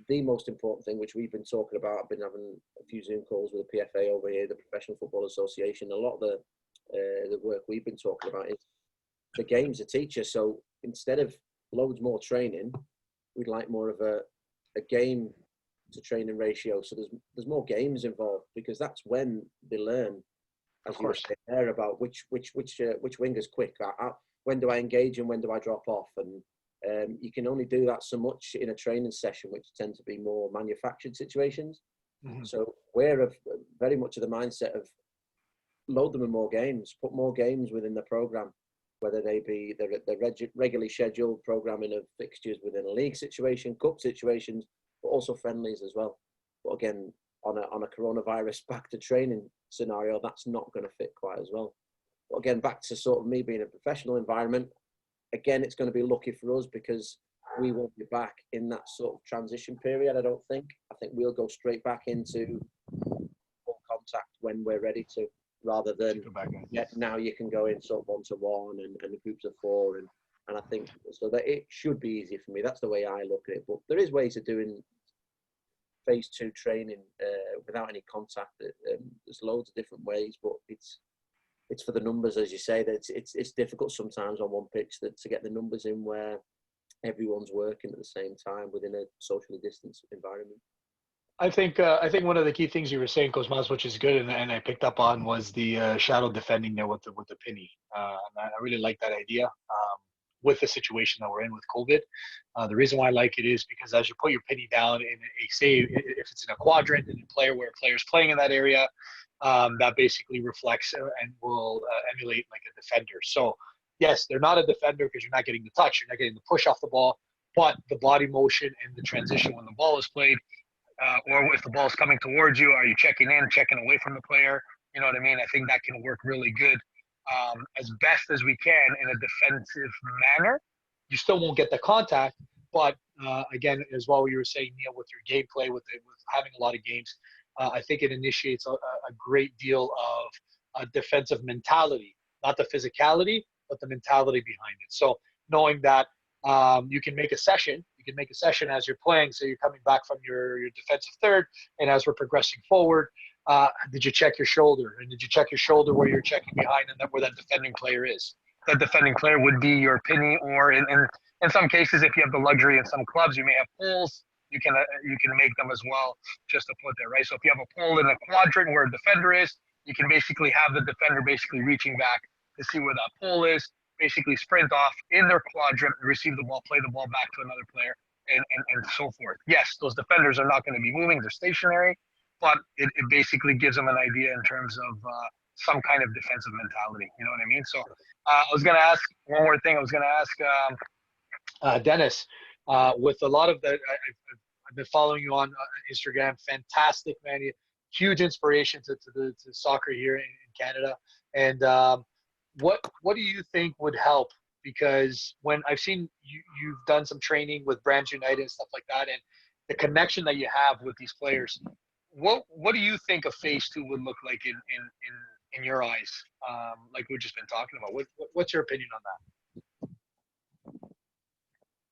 the most important thing, which we've been talking about, I've been having a few Zoom calls with the PFA over here, the Professional Football Association. A lot of the work we've been talking about is the game's a teacher. So instead of loads more training, we'd like more of a game to training ratio. So there's more games involved, because that's when they learn, as you were saying there, about which winger's quick. When do I engage and when do I drop off? And you can only do that so much in a training session, which tend to be more manufactured situations. So we're very much of the mindset of load them in more games, put more games within the program, whether they be the regularly scheduled programming of fixtures within a league situation, cup situations, but also friendlies as well. But again, on a coronavirus back to training scenario, that's not going to fit quite as well. But again, back to sort of me being a professional environment, again, it's going to be lucky for us because we won't be back in that sort of transition period, I don't think. I think we'll go straight back into full contact when we're ready to, rather than now you can go in sort of 1-to-1 and groups of 4. And I think so that it should be easier for me. That's the way I look at it. But there is ways of doing phase 2 training without any contact. There's loads of different ways, but it's for the numbers, as you say. That it's difficult sometimes on one pitch to get the numbers in where everyone's working at the same time within a socially distanced environment. I think one of the key things you were saying, Cosmas, which is good, and I picked up on, was the shadow defending there with the penny. And I really like that idea with the situation that we're in with COVID. The reason why I like it is because as you put your penny down in say if it's in a quadrant and a player's playing in that area, that basically reflects and will emulate like a defender. So yes, they're not a defender because you're not getting the touch, you're not getting the push off the ball, but the body motion and the transition when the ball is played. Or if the ball's coming towards you, are you checking in, checking away from the player? You know what I mean? I think that can work really good as best as we can in a defensive manner. You still won't get the contact, but again, as well, you were saying, Neil, with your gameplay, with having a lot of games, I think it initiates a great deal of a defensive mentality, not the physicality, but the mentality behind it. So knowing that you can make a session. You can make a session as you're playing. So you're coming back from your defensive third, and as we're progressing forward, did you check your shoulder? And did you check your shoulder where you're checking behind and where that defending player is? That defending player would be your penny, or in some cases, if you have the luxury in some clubs, you may have poles. You can make them as well, just to put there, right? So if you have a pole in a quadrant where a defender is, you can basically have the defender basically reaching back to see where that pole is. basically sprint off in their quadrant, receive the ball, play the ball back to another player, and so forth. Yes, those defenders are not going to be moving; they're stationary, but it basically gives them an idea in terms of some kind of defensive mentality. You know what I mean? So I was going to ask one more thing. I was going to ask Dennis, with a lot of I've been following you on Instagram. Fantastic, man. Huge inspiration to soccer here in Canada. And what do you think would help? Because when I've seen you've done some training with Brands United and stuff like that, and the connection that you have with these players, what do you think a phase 2 would look like in your eyes? Like we've just been talking about. What's your opinion on that?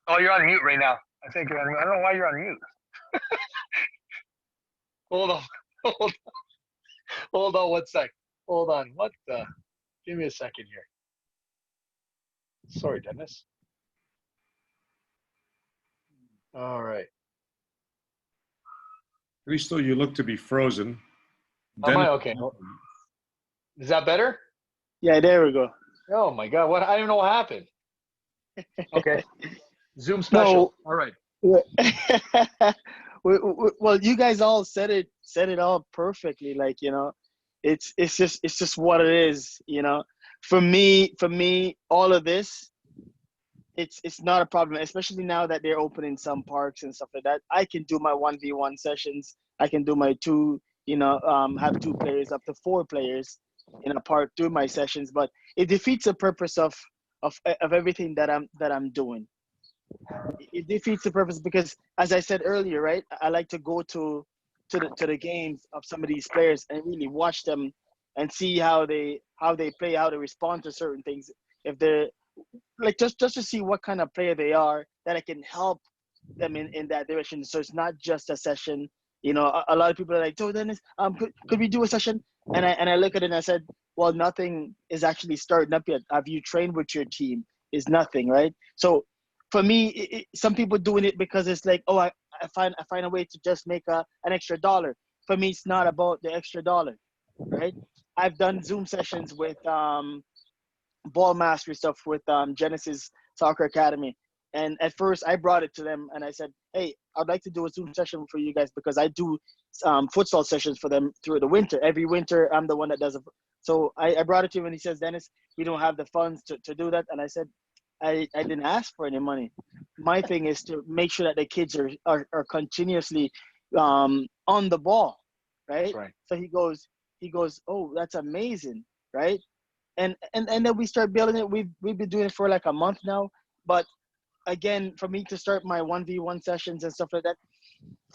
Oh, you're on mute right now. I think you're on mute. I don't know why you're on mute. Hold on. Hold on 1 sec. Hold on. What the? Give me a second here. Sorry, Dennis. All right. Risto, you look to be frozen. Am I okay? Is that better? Yeah, there we go. Oh my God! What? I don't even know what happened. Okay. Zoom special. All right. Well, you guys all said it all perfectly. Like, you know, it's just what it is. You know, for me, all of this, it's not a problem. Especially now that they're opening some parks and stuff like that. I can do my 1v1 sessions. I can do my 2. You know, have 2 players up to 4 players in a park, do my sessions. But it defeats the purpose of everything that I'm doing. It defeats the purpose because, as I said earlier, right? I like to go to the games of some of these players and really watch them and see how they play, how they respond to certain things. If they're like just to see what kind of player they are, that I can help them in that direction. So it's not just a session. You know, a lot of people are like, "So Dennis, could we do a session?" And I look at it and I said, "Well, nothing is actually starting up yet. Have you trained with your team? Is nothing, right?" So for me, some people doing it because it's like, oh, I find a way to just make an extra dollar. For me, it's not about the extra dollar, right? I've done Zoom sessions with Ball Master stuff with Genesis Soccer Academy, and at first I brought it to them and I said, hey, I'd like to do a Zoom session for you guys because I do futsal sessions for them through the winter. Every winter, I'm the one that does it. So I brought it to him and he says, Dennis, we don't have the funds to do that. And I said, I didn't ask for any money. My thing is to make sure that the kids are continuously on the ball, right? Right. So he goes, oh, that's amazing, right? And then we start building it. We've been doing it for like a month now. But again, for me to start my 1v1 sessions and stuff like that,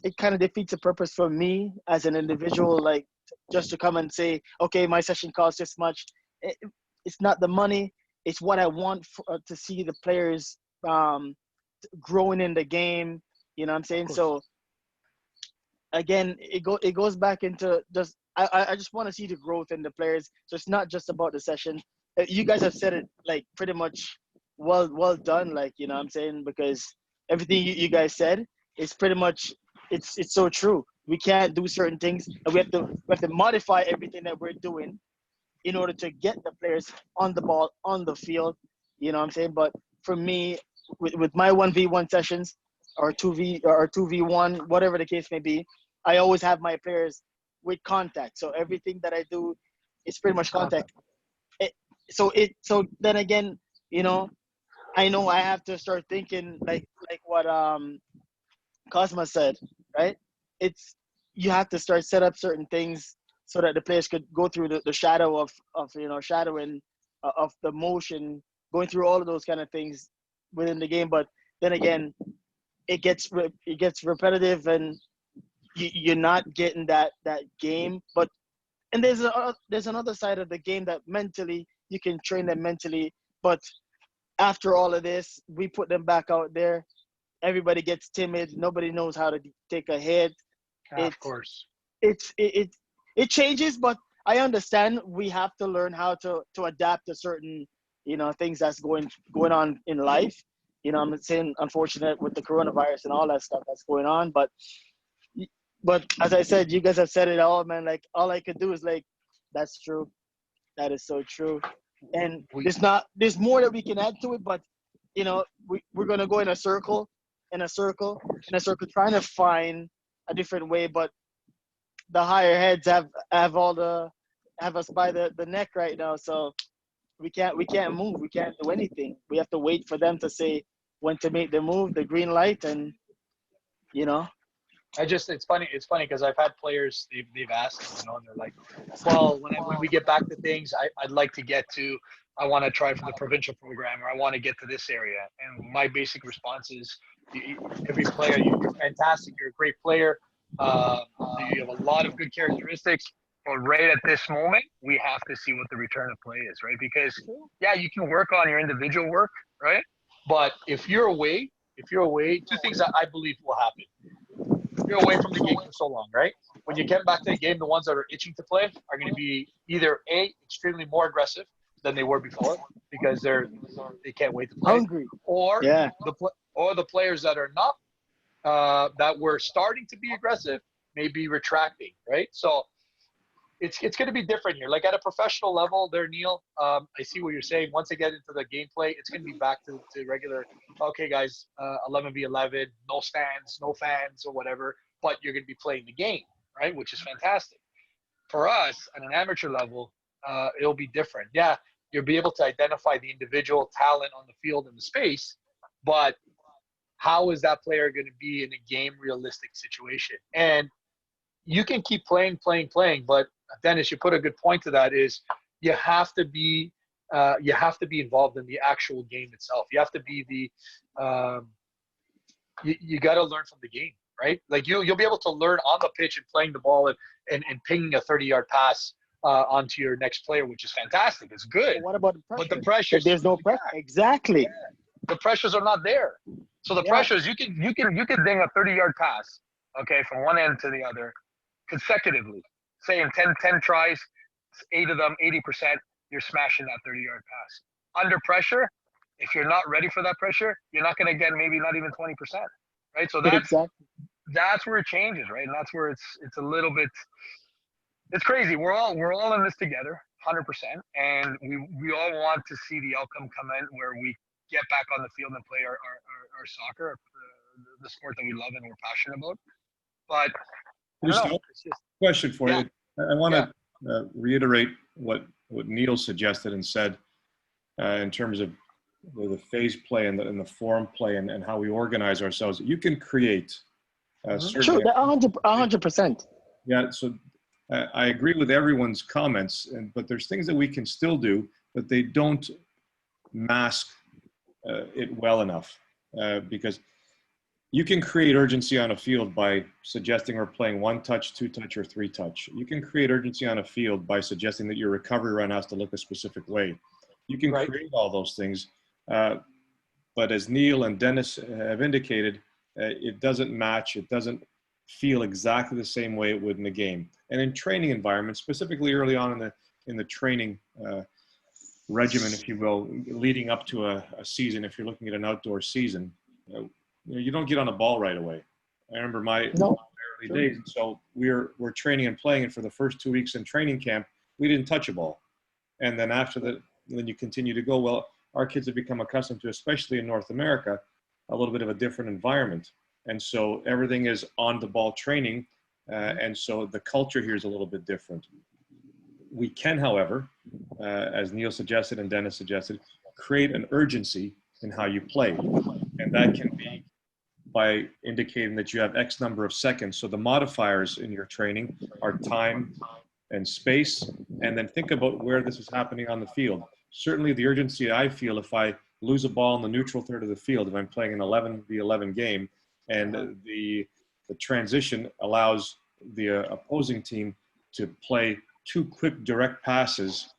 it kind of defeats the purpose for me as an individual, like just to come and say, okay, my session costs this much. It's not the money. It's what I want to see the players growing in the game. You know what I'm saying? So again, it goes back into just I just want to see the growth in the players. So it's not just about the session. You guys have said it like pretty much well done. Like, you know what I'm saying? Because everything you guys said is pretty much it's so true. We can't do certain things, and we have to modify everything that we're doing in order to get the players on the ball, on the field, you know what I'm saying? But for me, with my 1v1 sessions or 2v1, whatever the case may be, I always have my players with contact. So everything that I do is pretty much contact. So then again, you know I have to start thinking like what Cosma said, right? It's you have to start set up certain things so that the players could go through the shadow of shadowing of the motion, going through all of those kind of things within the game. But then again, it gets repetitive, and you're not getting that game. But and there's another side of the game that mentally you can train them mentally. But after all of this, we put them back out there. Everybody gets timid. Nobody knows how to take a hit. Of course. It changes, but I understand we have to learn how to adapt to certain, things that's going on in life. I'm saying unfortunate with the coronavirus and all that stuff that's going on, but as I said, you guys have said it all, man. Like all I could do is like, that's true. That is so true. And there's more that we can add to it, but you know, we're gonna go in a circle, trying to find a different way. But the higher heads have us by the neck right now, so we can't move, we can't do anything. We have to wait for them to say when to make the move, the green light, and you know. It's funny because I've had players, they've asked, you know, and they're like, well, when we get back to things, I'd like to get to, I want to try for the provincial program, or I want to get to this area. And my basic response is, every player, you're fantastic, you're a great player, you have a lot of good characteristics, but right at this moment, we have to see what the return of play is, right? Because yeah, you can work on your individual work, right? But if you're away, two things that I believe will happen. You're away from the game for so long, right? When you get back to the game, the ones that are itching to play are going to be either extremely more aggressive than they were before because they can't wait to play, hungry, or the players that are not that were starting to be aggressive may be retracting, right? So it's going to be different here. Like at a professional level there, Neil, I see what you're saying. Once they get into the gameplay, it's going to be back to regular, okay, guys, 11v11, no stands, no fans or whatever, but you're going to be playing the game, right? Which is fantastic. For us, at an amateur level, it'll be different. Yeah, you'll be able to identify the individual talent on the field and the space, but how is that player going to be in a game realistic situation? And you can keep playing, but Dennis, you put a good point to that, is you have to be involved in the actual game itself. You have to be you got to learn from the game, right? Like you'll be able to learn on the pitch and playing the ball and pinging a 30-yard pass onto your next player, which is fantastic. It's good. But what about the pressure? But the pressures, there's no pressure. Exactly. Yeah. The pressures are not there. So the pressures, you can ding a 30-yard pass, okay, from one end to the other consecutively. Say in 10 tries, 8 of them, 80%, you're smashing that 30-yard pass. Under pressure, if you're not ready for that pressure, you're not going to get maybe not even 20%, right? So that's where it changes, right? And that's where it's a little bit, it's crazy. We're all in this together, 100%, and we all want to see the outcome come in where we get back on the field and play our soccer, the sport that we love and we're passionate about. But question for you. I want to reiterate what Neil suggested and said in terms of the phase play and the form play and how we organize ourselves. You can create sure, 100%. Yeah, so I agree with everyone's comments, but there's things that we can still do, but they don't mask it well enough because you can create urgency on a field by suggesting we're playing 1-touch, 2-touch, or 3-touch. You can create urgency on a field by suggesting that your recovery run has to look a specific way. You can create all those things. But as Neil and Dennis have indicated, it doesn't match. It doesn't feel exactly the same way it would in the game. And in training environments, specifically early on in the training regimen, if you will, leading up to a season, if you're looking at an outdoor season, you don't get on the ball right away. I remember my early days. So we're training and playing, and for the first 2 weeks in training camp, we didn't touch a ball. And then after that, then you continue to go. Well, our kids have become accustomed to, especially in North America, a little bit of a different environment. And so everything is on the ball training. And so the culture here is a little bit different. We can, however, as Neil suggested and Dennis suggested, create an urgency in how you play. And that can be by indicating that you have X number of seconds. So the modifiers in your training are time and space. And then think about where this is happening on the field. Certainly the urgency I feel if I lose a ball in the neutral third of the field, if I'm playing an 11v11 game, and the transition allows the opposing team to play 2 quick direct passes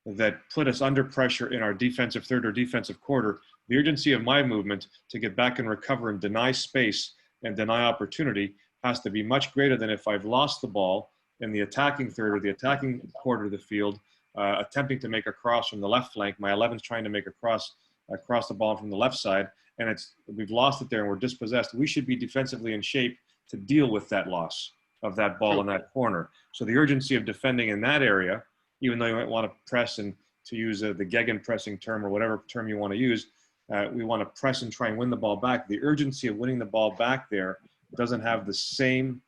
that put us under pressure in our defensive third or defensive quarter, the urgency of my movement to get back and recover and deny space and deny opportunity has to be much greater than if I've lost the ball in the attacking third or the attacking quarter of the field, attempting to make a cross from the left flank. My 11's trying to make a cross across the ball from the left side, and we've lost it there and we're dispossessed. We should be defensively in shape to deal with that loss of that ball in that corner. So the urgency of defending in that area, even though you might want to press and to use the gegenpressing term or whatever term you want to use, we want to press and try and win the ball back. The urgency of winning the ball back there doesn't have the same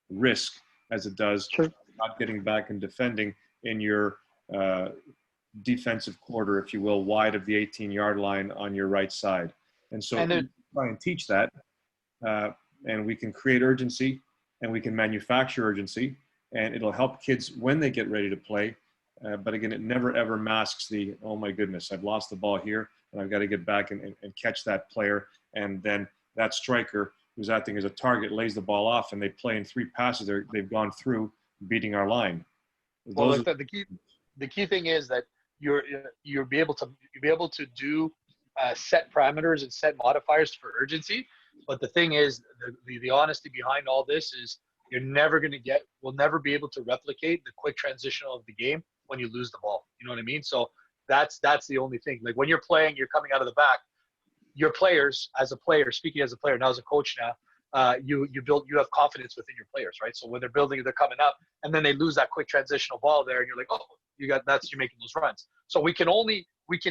risk as it does not getting back and defending in your defensive quarter, if you will, wide of the 18-yard line on your right side. And so we try and teach that, and we can create urgency, and we can manufacture urgency, and it'll help kids when they get ready to play. But again, it never, ever masks the, oh my goodness, I've lost the ball here, and I've got to get back and catch that player. And then that striker who's acting as a target lays the ball off, and they play in 3 passes. They've gone through beating our line. Well, the key thing is that you'll be able to do set parameters and set modifiers for urgency. But the thing is, the honesty behind all this is we'll never be able to replicate the quick transitional of the game when you lose the ball. You know what I mean? So that's the only thing. Like when you're playing, you're coming out of the back. Your players, as a player, speaking as a player, now as a coach now, you have confidence within your players, right? So when they're building, they're coming up, and then they lose that quick transitional ball there, and you're like, oh, you're making those runs. So we can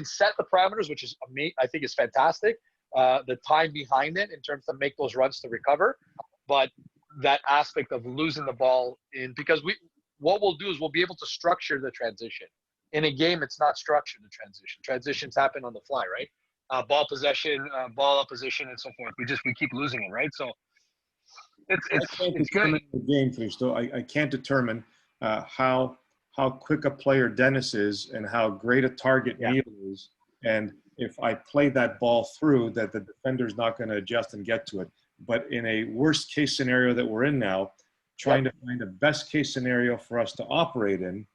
set the parameters, which is I think is fantastic. The time behind it in terms of make those runs to recover, but that aspect of losing the ball because what we'll do is we'll be able to structure the transition. In a game, it's not structured, the transition. Transitions happen on the fly, right? Ball possession, ball opposition, and so forth. We keep losing it, right? So it's good. The game, Cristo. I can't determine how quick a player Dennis is and how great a target Neil is. And if I play that ball through, that the defender's not going to adjust and get to it. But in a worst case scenario that we're in now, trying to find a best case scenario for us to operate in,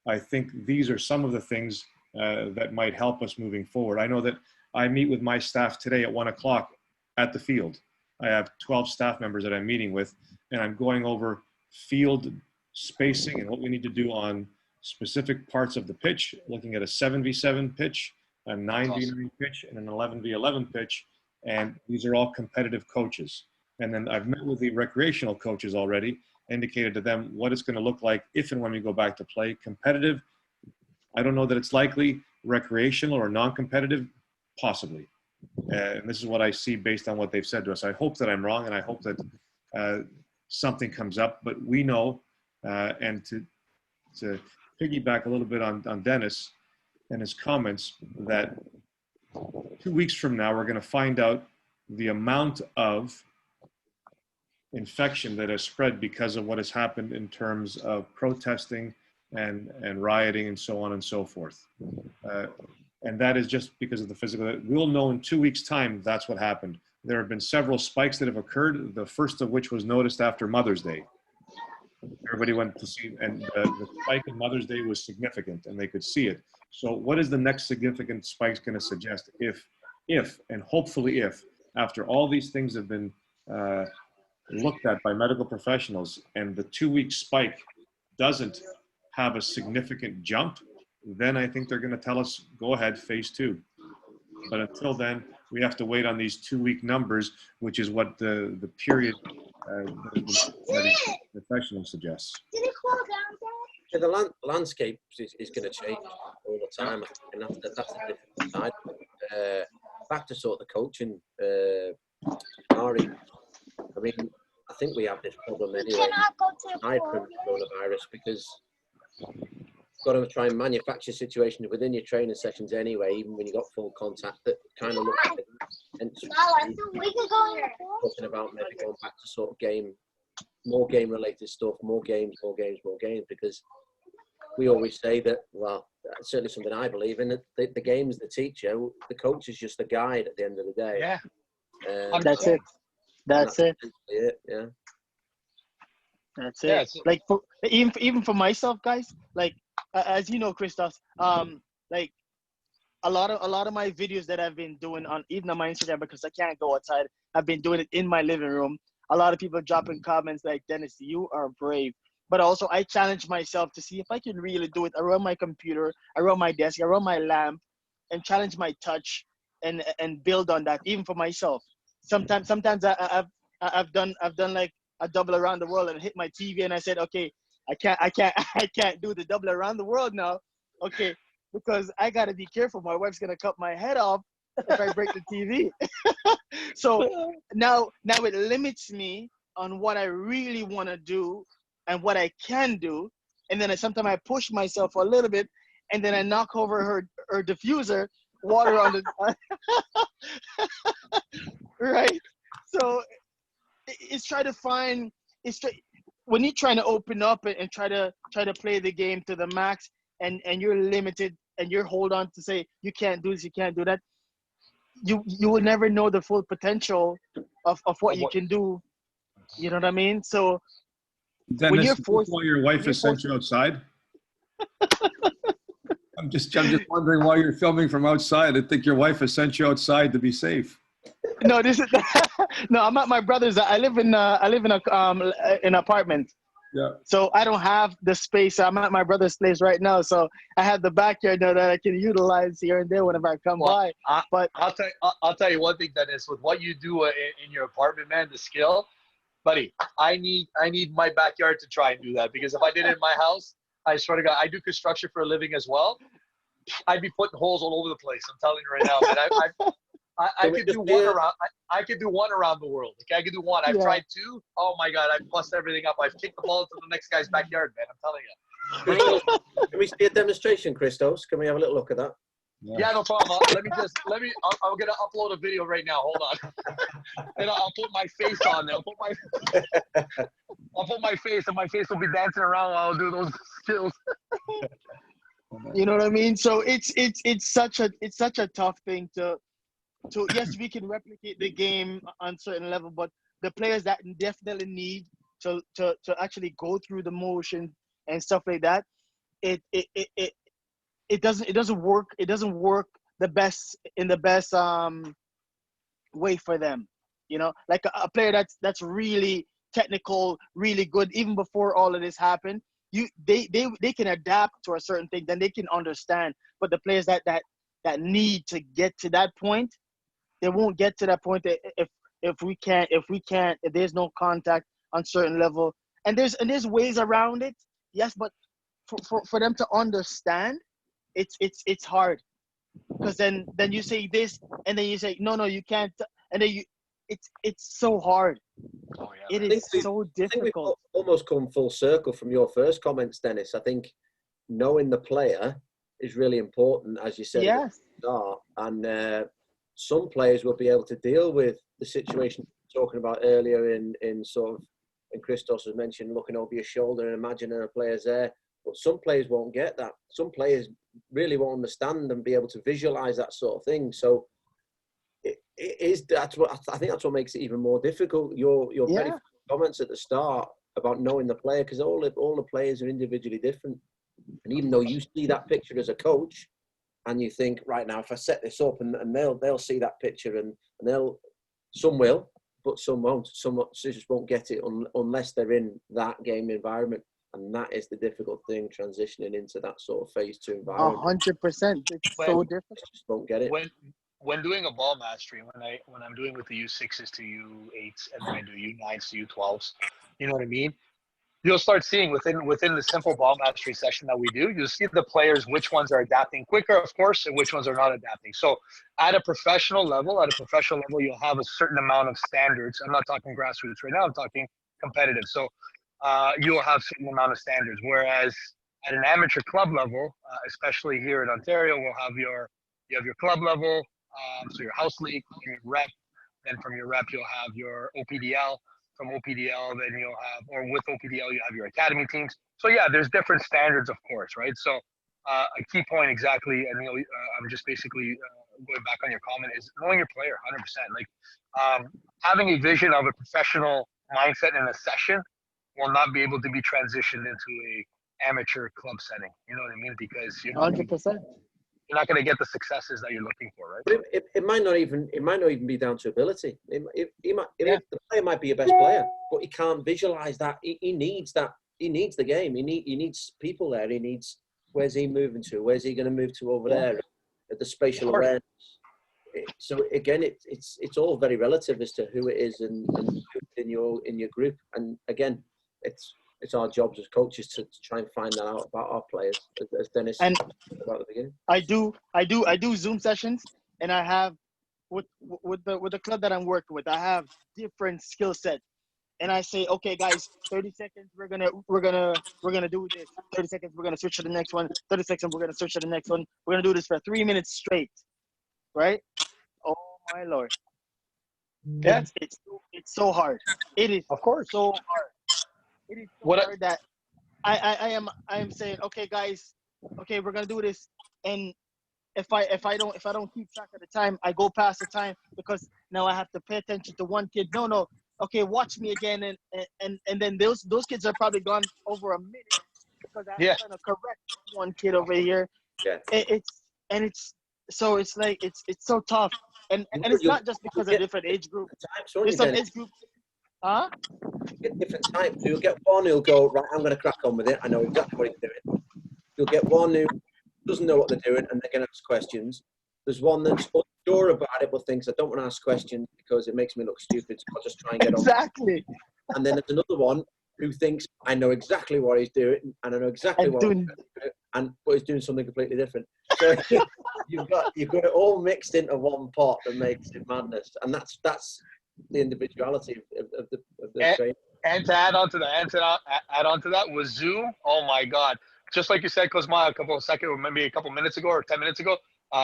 I think these are some of the things that might help us moving forward. I know that I meet with my staff today at 1 o'clock at the field. I have 12 staff members that I'm meeting with, and I'm going over field spacing and what we need to do on specific parts of the pitch, looking at a 7v7 pitch, a 9v9 pitch, and an 11v11 pitch. And these are all competitive coaches. And then I've met with the recreational coaches already, indicated to them what it's going to look like if and when we go back to play. Competitive, I don't know that it's likely. Recreational or non-competitive, possibly. And this is what I see based on what they've said to us. I hope that I'm wrong, and I hope that something comes up. But we know, and to piggyback a little bit on Dennis and his comments, that 2 weeks from now, we're going to find out the amount of infection that has spread because of what has happened in terms of protesting and rioting and so on and so forth. And that is just because of the physical. We'll know in 2 weeks' time that's what happened. There have been several spikes that have occurred, the first of which was noticed after Mother's Day. Everybody went to see, and the spike in Mother's Day was significant, and they could see it. So what is the next significant spike going to suggest if, and hopefully if, after all these things have been looked at by medical professionals, and the 2 week spike doesn't have a significant jump, then I think they're going to tell us, go ahead, phase 2. But until then, we have to wait on these 2 week numbers, which is what the period the professional suggests. Did it cool down, Dad? Yeah, the landscape is going to change all the time, and that's the difficult side. Back to sort of the coaching, Ari. I mean, I think we have this problem anyway. Aside from coronavirus, because you've got to try and manufacture situations within your training sessions anyway, even when you got full contact, that kind of look like that. And talking about maybe going back to sort of more game related stuff, more games, because we always say that, well, that's certainly something I believe in, that the game is the teacher, the coach is just the guide at the end of the day. Yeah. That's it. That's it. Yeah. That's it. Yeah, like even for myself, guys, like as you know, Christoph, like a lot of my videos that I've been doing even on my Instagram, because I can't go outside, I've been doing it in my living room. A lot of people dropping comments like, Dennis, you are brave. But also I challenge myself to see if I can really do it around my computer, around my desk, around my lamp, and challenge my touch and build on that, even for myself. Sometimes I've done like a double around the world and hit my TV, and I said, okay, I can't do the double around the world now. Okay, because I got to be careful. My wife's going to cut my head off if I break the TV. So now it limits me on what I really want to do and what I can do. And then sometimes I push myself a little bit, and then I knock over her diffuser, water on the right. So it's trying to find when you're trying to open up and try to play the game to the max, and you're limited, and you're hold on to say you can't do this, you can't do that. You will never know the full potential of what you can do. You know what I mean? So Dennis, when you're is this forced, why your wife has sent you outside? I'm just wondering why you're filming from outside. I think your wife has sent you outside to be safe. No, this is no. I'm at my brother's. I live in an apartment. Yeah. So I don't have the space. I'm at my brother's place right now. So I have the backyard now that I can utilize here and there whenever I come by. But I'll tell you one thing, Dennis, with what you do in your apartment, man, the skill, buddy. I need my backyard to try and do that, because if I did it in my house, I swear to God, I do construction for a living as well. I'd be putting holes all over the place. I'm telling you right now, man. I could do one around. I could do one around the world. Okay, I could do one. I've tried two. Oh my God, I've bust everything up. I've kicked the ball into the next guy's backyard, man. I'm telling you. Can we see a demonstration, Christos? Can we have a little look at that? Yeah, no problem. I'm gonna upload a video right now. Hold on. And I'll put my face on there. I'll put my face, and my face will be dancing around while I'll do those skills. you know what I mean? So it's such a tough thing to yes, we can replicate the game on certain level, but the players that definitely need to actually go through the motion and stuff like that, it doesn't work. It doesn't work the best way for them. You know, like a player that's really technical, really good, even before all of this happened. They can adapt to a certain thing, then they can understand. But the players that need to get to that point, they won't get to that point if there's no contact on certain level. And there's ways around it, yes, but for them to understand, it's hard, because then you say this, and then you say no, you can't, and then it's so hard. Oh, yeah, it is so difficult. I think we've almost come full circle from your first comments, Dennis. I think knowing the player is really important, as you said. Yes. And some players will be able to deal with the situation we were talking about earlier in sort of, and Christos has mentioned looking over your shoulder and imagining a player's there. But some players won't get that. Some players really won't understand and be able to visualize that sort of thing. So I think that's what makes it even more difficult. Your very comments at the start about knowing the player, because all the players are individually different. And even though you see that picture as a coach, and you think, right now, if I set this up, and they'll see that picture, and some will, but some won't. Some just won't get it unless they're in that game environment, and that is the difficult thing, transitioning into that sort of phase 2 environment. 100%. It's so difficult. Just won't get it. When doing a ball mastery, when I'm doing with the U6s to U8s, and then I do U9s to U12s, you know what I mean? You'll start seeing within the simple ball mastery session that we do, you'll see the players, which ones are adapting quicker, of course, and which ones are not adapting. So at a professional level, you'll have a certain amount of standards. I'm not talking grassroots right now, I'm talking competitive. So you'll have a certain amount of standards. Whereas at an amateur club level, especially here in Ontario, you have your club level, so your house league, your rep. Then from your rep, you'll have your OPDL. From OPDL, then you'll have, or with OPDL, you have your academy teams. So yeah, there's different standards, of course, right? So a key point exactly, and I'm just basically going back on your comment, is knowing your player 100%. Like having a vision of a professional mindset in a session will not be able to be transitioned into a amateur club setting. You know what I mean? Because 100%. You're not going to get the successes that you're looking for, right? But it might not even be down to ability. The player might be your best player, but he can't visualize that. He needs that. He needs the game. He needs people there. He needs, where's he moving to? Where's he going to move to over there? At the spatial awareness. So again, it's all very relative as to who it is and in your group. And again, it's it's our jobs as coaches to try and find that out about our players, as Dennis And said about the beginning. I do Zoom sessions, and I have with the club that I'm working with, I have different skill sets. And I say, okay, guys, 30 seconds, we're gonna do this. 30 seconds, we're gonna switch to the next one. 30 seconds, we're gonna switch to the next one. We're gonna do this for 3 minutes straight, right? Oh my lord, Yeah, it's so hard. It is of course. so hard. It is so What I- hard that I am saying, okay, guys, okay, we're gonna do this, and if I don't keep track of the time, I go past the time because now I have to pay attention to one kid. No, okay, watch me again, and then those kids are probably gone over a minute because I'm Yeah. trying to correct one kid over here. Yeah. It's so it's like it's so tough, and it's not just because of different age group. Times, won't There's you, some Dennis? age group, huh? Get different types. So you'll get one who'll go, right, I'm going to crack on with it. I know exactly what he's doing. You'll get one who doesn't know what they're doing and they're going to ask questions. There's one that's unsure about it but thinks, I don't want to ask questions because it makes me look stupid, so I'll just try and get on. Exactly. And then there's another one who thinks, I know exactly what he's doing and I know exactly And what doing- he's doing, but he's doing something completely different. So you've got it all mixed into one pot that makes it madness. And that's the individuality of the training. And to add on to that was Zoom. Oh my God! Just like you said, Cosma, maybe a couple minutes ago or 10 minutes ago,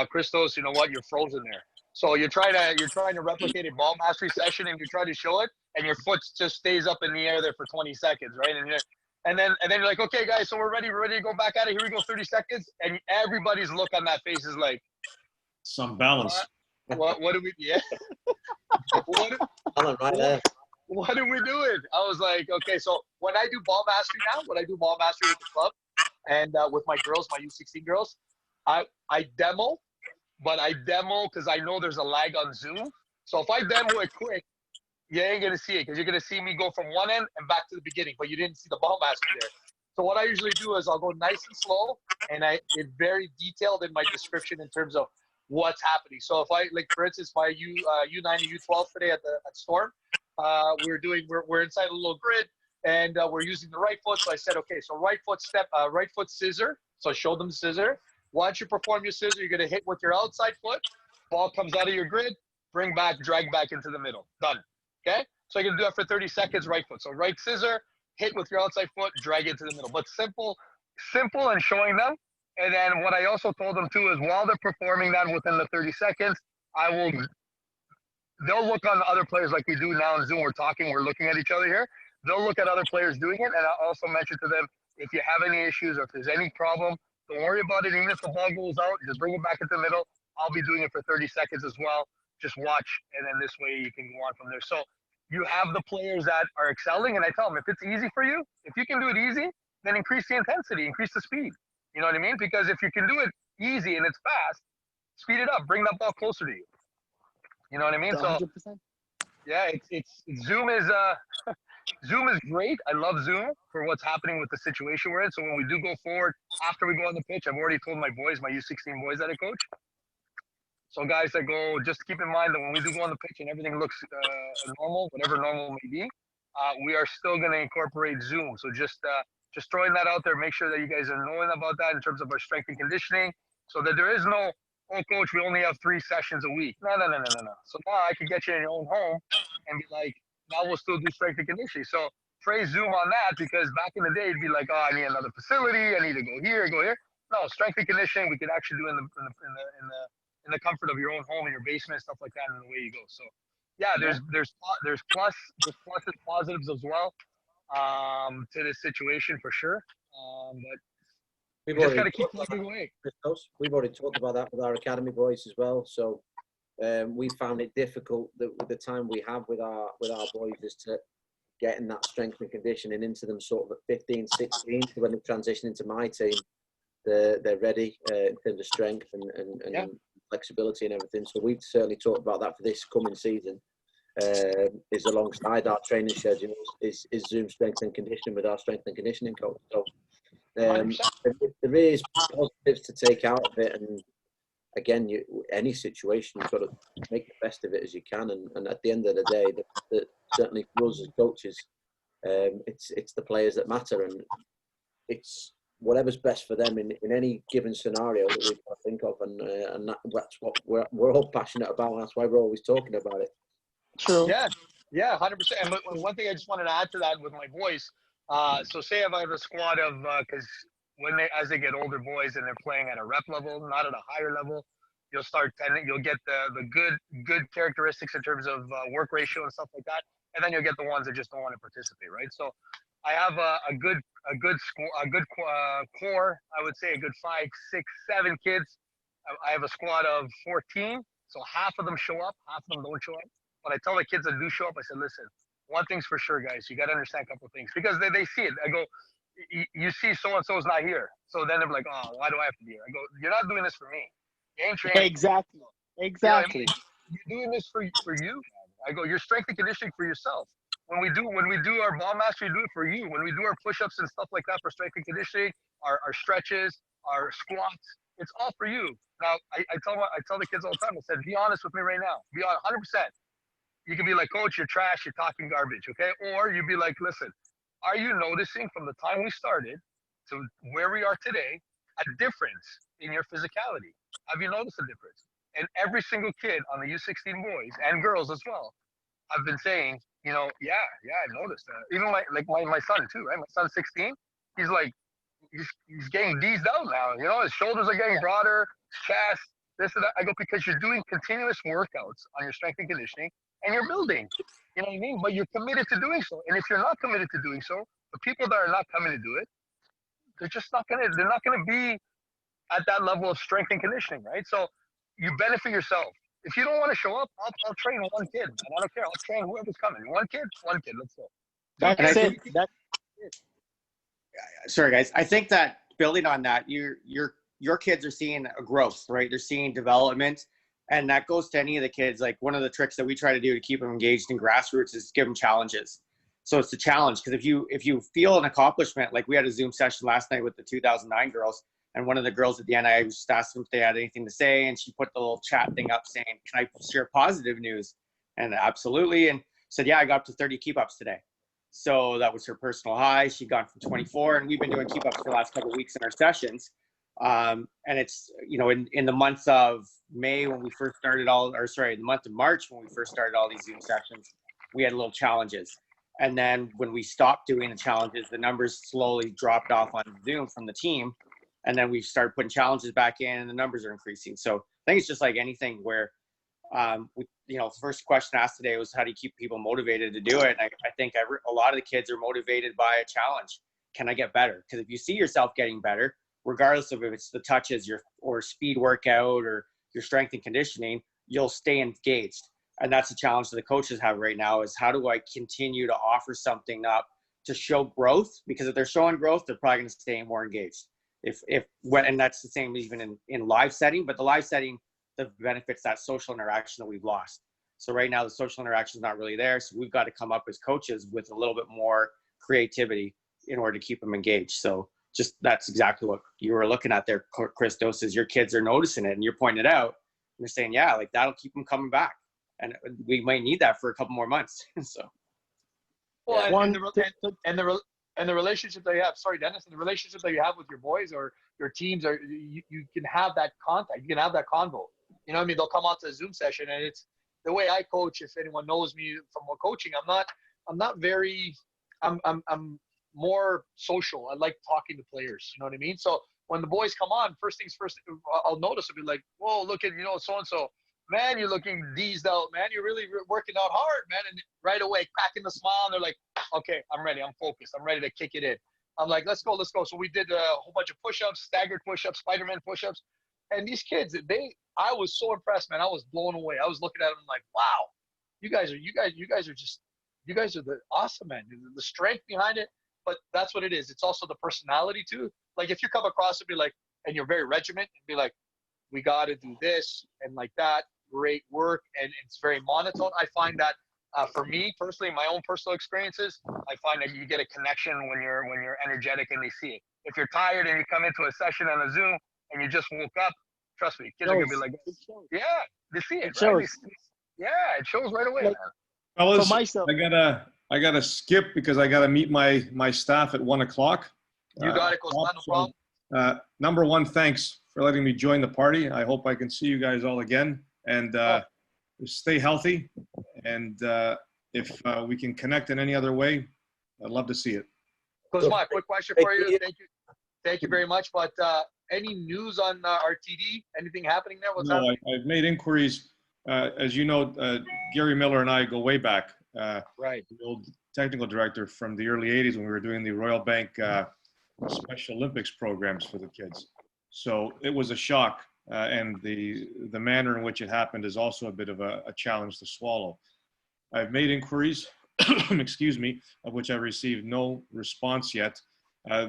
Christos, you know what? You're frozen there. So you're trying to replicate a ball mastery session, and you try to show it, and your foot just stays up in the air there for 20 seconds, right? And then you're like, okay, guys, so we're ready to go back at it. Here we go, 30 seconds, and everybody's look on that face is like, Some balance. what do we? Yeah. Alan, right there. What are we doing? I was like, okay, so when I do ball mastery now, with the club and with my girls, my U16 girls, I demo, but I demo because I know there's a lag on Zoom. So if I demo it quick, you ain't going to see it because you're going to see me go from one end and back to the beginning, but you didn't see the ball mastery there. So what I usually do is I'll go nice and slow, and it's very detailed in my description in terms of what's happening. So if I, like, for instance, my U9 and U12 today at Storm, we're inside a little grid, and we're using the right foot. So I said, okay, so right foot scissor. So I showed them the scissor. Once you perform your scissor, you're going to hit with your outside foot. Ball comes out of your grid, bring back, drag back into the middle. Done. Okay? So you're going to do that for 30 seconds, right foot. So right scissor, hit with your outside foot, drag into the middle. But simple and showing them. And then what I also told them too is while they're performing that within the 30 seconds, they'll look on the other players like we do now in Zoom. We're looking at each other here. They'll look at other players doing it. And I'll also mention to them, if you have any issues or if there's any problem, don't worry about it. Even if the ball goes out, just bring it back into the middle. I'll be doing it for 30 seconds as well. Just watch. And then this way you can go on from there. So you have the players that are excelling. And I tell them, if it's easy for you, if you can do it easy, then increase the intensity, increase the speed. You know what I mean? Because if you can do it easy and it's fast, speed it up, bring that ball closer to you. You know what I mean? 100%. So yeah, it's Zoom is Zoom is great. I love Zoom for what's happening with the situation we're in. So when we do go forward, after we go on the pitch, I've already told my boys, my U16 boys that I coach. So guys that go, just keep in mind that when we do go on the pitch and everything looks normal, whatever normal may be, we are still going to incorporate Zoom. So just throwing that out there, make sure that you guys are knowing about that in terms of our strength and conditioning, so that there is no, oh coach, we only have 3 sessions a week. No. So now I can get you in your own home and be like, now we'll still do strength and conditioning. So phrase Zoom on that, because back in the day it'd be like, oh, I need another facility, I need to go here, go here. No, strength and conditioning we could actually do in the comfort of your own home, in your basement, stuff like that, and the way you go. So yeah, there's pluses, positives as well to this situation for sure. But we just got to keep plugging away. We've already talked about that with our academy boys as well. So we found it difficult that with the time we have with our boys is to getting that strength and conditioning into them sort of at 15, 16. So when they transition into my team, they're ready in terms of strength and flexibility and everything. So we've certainly talked about that for this coming season. Is alongside our training schedule is Zoom strength and conditioning with our strength and conditioning coach. So there is positives to take out of it, and again, any situation you've got to make the best of it as you can. And at the end of the day, certainly for us as coaches, It's the players that matter, and it's whatever's best for them in any given scenario that we've got to think of, and that's what we're all passionate about. That's why we're always talking about it. True. Yeah, 100%. And one thing I just wanted to add to that with my boys. So say if I have a squad of, because as they get older boys and they're playing at a rep level, not at a higher level, you'll get the good characteristics in terms of work ratio and stuff like that, and then you'll get the ones that just don't want to participate, right? So I have a good core. I would say a good 5, 6, 7 kids. I have a squad of 14, so half of them show up, half of them don't show up. But I tell the kids that do show up, I said, listen, one thing's for sure, guys, you got to understand a couple of things, because they see it. I go, you see so-and-so's not here. So then they're like, oh, why do I have to be here? I go, you're not doing this for me. You ain't training. Exactly. Exactly. You know what I mean? You're doing this for you. I go, you're strength and conditioning for yourself. When we do our ball mastery, we do it for you. When we do our push-ups and stuff like that for strength and conditioning, our stretches, our squats, it's all for you. Now, I tell the kids all the time, I said, be honest with me right now. Be honest, 100%. You can be like, coach, you're trash, you're talking garbage, okay? Or you'd be like, listen, are you noticing from the time we started to where we are today a difference in your physicality? Have you noticed a difference? And every single kid on the U16 boys and girls as well, I've been saying, yeah, I noticed that. Even my son too, right? My son's 16. He's like, he's getting D's out now. His shoulders are getting broader, chest, this and that. I go, because you're doing continuous workouts on your strength and conditioning, and you're building. You know what I mean? But you're committed to doing so. And if you're not committed to doing so, the people that are not coming to do it, they're not gonna be at that level of strength and conditioning, right? So you benefit yourself. If you don't want to show up, I'll train one kid, man. I don't care. I'll train whoever's coming. One kid, let's go. That's it. Sorry, guys. I think that building on that, your kids are seeing a growth, right? They're seeing development, and that goes to any of the kids. Like, one of the tricks that we try to do to keep them engaged in grassroots is give them challenges. So it's a challenge, because if you feel an accomplishment, like we had a Zoom session last night with the 2009 girls, and one of the girls at the end, I just asked them if they had anything to say, and she put the little chat thing up saying, can I share positive news? And absolutely, and said, yeah, I got up to 30 keep-ups today. So that was her personal high. She'd gone from 24, and we've been doing keep-ups for the last couple of weeks in our sessions. And it's, in the month of May when we first started the month of March when we first started all these Zoom sessions, we had little challenges. And then when we stopped doing the challenges, the numbers slowly dropped off on Zoom from the team. And then we started putting challenges back in, and the numbers are increasing. So I think it's just like anything where, the first question asked today was, how do you keep people motivated to do it? And I think a lot of the kids are motivated by a challenge. Can I get better? Because if you see yourself getting better, regardless of if it's the touches or speed workout or your strength and conditioning, you'll stay engaged. And that's the challenge that the coaches have right now, is how do I continue to offer something up to show growth? Because if they're showing growth, they're probably going to stay more engaged. And that's the same even in live setting, but the live setting, the benefits, that social interaction that we've lost. So right now the social interaction is not really there. So we've got to come up as coaches with a little bit more creativity in order to keep them engaged. So just, that's exactly what you were looking at there, Christos, is your kids are noticing it, and you're pointing it out, and they're saying, yeah, like that'll keep them coming back. And we might need that for a couple more months. So. Well, and the relationship that you have, sorry, Dennis, and the relationship that you have with your boys or your teams, or you can have that contact, you can have that convo. You know what I mean? They'll come out to a Zoom session, and it's the way I coach. If anyone knows me from coaching, I'm more social. I like talking to players. You know what I mean? So when the boys come on, first things first, I'll notice, I'll be like, whoa, look at, so-and-so. Man, you're looking deezed out, man. You're really working out hard, man. And right away, cracking the smile, and they're like, okay, I'm ready. I'm focused. I'm ready to kick it in. I'm like, let's go. So we did a whole bunch of push-ups, staggered push-ups, Spider-Man push-ups. And these kids, I was so impressed, man. I was blown away. I was looking at them like, wow, you guys are the awesome, man. The strength behind it. But that's what it is. It's also the personality too. Like if you come across and be like, and you're very regiment, and be like, we got to do this and like that. Great work, and it's very monotone. I find that for me personally, my own personal experiences, I find that you get a connection when you're energetic and they see it. If you're tired and you come into a session on a Zoom and you just woke up, trust me, kids are gonna be like, yeah, they see it. Right? Yeah, it shows right away. Like, Fellas, for myself, I I got to skip because I got to meet my staff at 1 o'clock. You got it, Cosman, no problem. Number one, thanks for letting me join the party. I hope I can see you guys all again, and stay healthy. And if we can connect in any other way, I'd love to see it. Cosman, quick question for you. Thank you very much. But any news on RTD? Anything happening there? What's happening? I've made inquiries. As you know, Gary Miller and I go way back. Right. The old technical director from the early 80s when we were doing the Royal Bank Special Olympics programs for the kids. So it was a shock. And the manner in which it happened is also a bit of a challenge to swallow. I've made inquiries, excuse me, of which I received no response yet.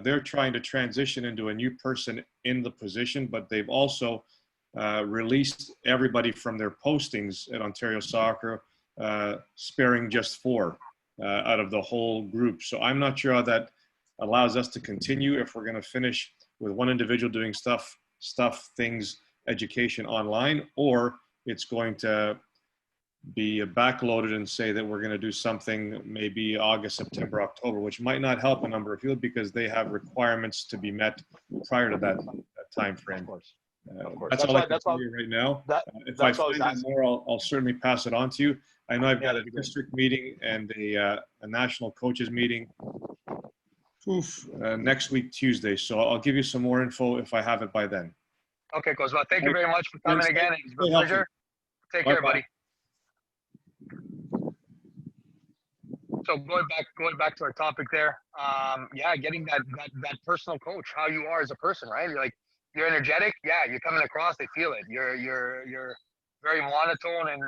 They're trying to transition into a new person in the position, but they've also released everybody from their postings at Ontario Soccer, sparing just 4 out of the whole group. So I'm not sure how that allows us to continue if we're going to finish with one individual doing things, education online, or it's going to be backloaded and say that we're going to do something maybe August, September, October, which might not help a number of people because they have requirements to be met prior to that time frame. Of course. That's all I can tell you right now. If I find out more, I'll certainly pass it on to you. I know I've got a district meeting and a national coaches meeting next week, Tuesday. So I'll give you some more info if I have it by then. Okay, Cosma. Thank you very much for coming again. It's been a pleasure. Take care, buddy. So going back to our topic there, getting that personal coach, how you are as a person, right? You're energetic, you're coming across, they feel it. You're very monotone and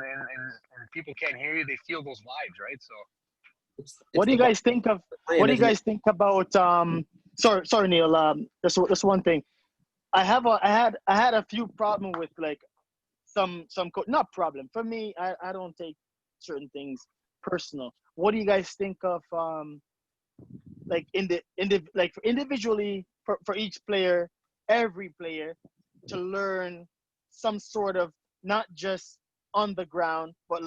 people can't hear you, they feel those vibes, right? So what do you guys think of about sorry Neil, just one thing. I had a few problem with some not problem. For me, I don't take certain things personal. What do you guys think of individually for each player, every player, to learn some sort of, not just on the ground, but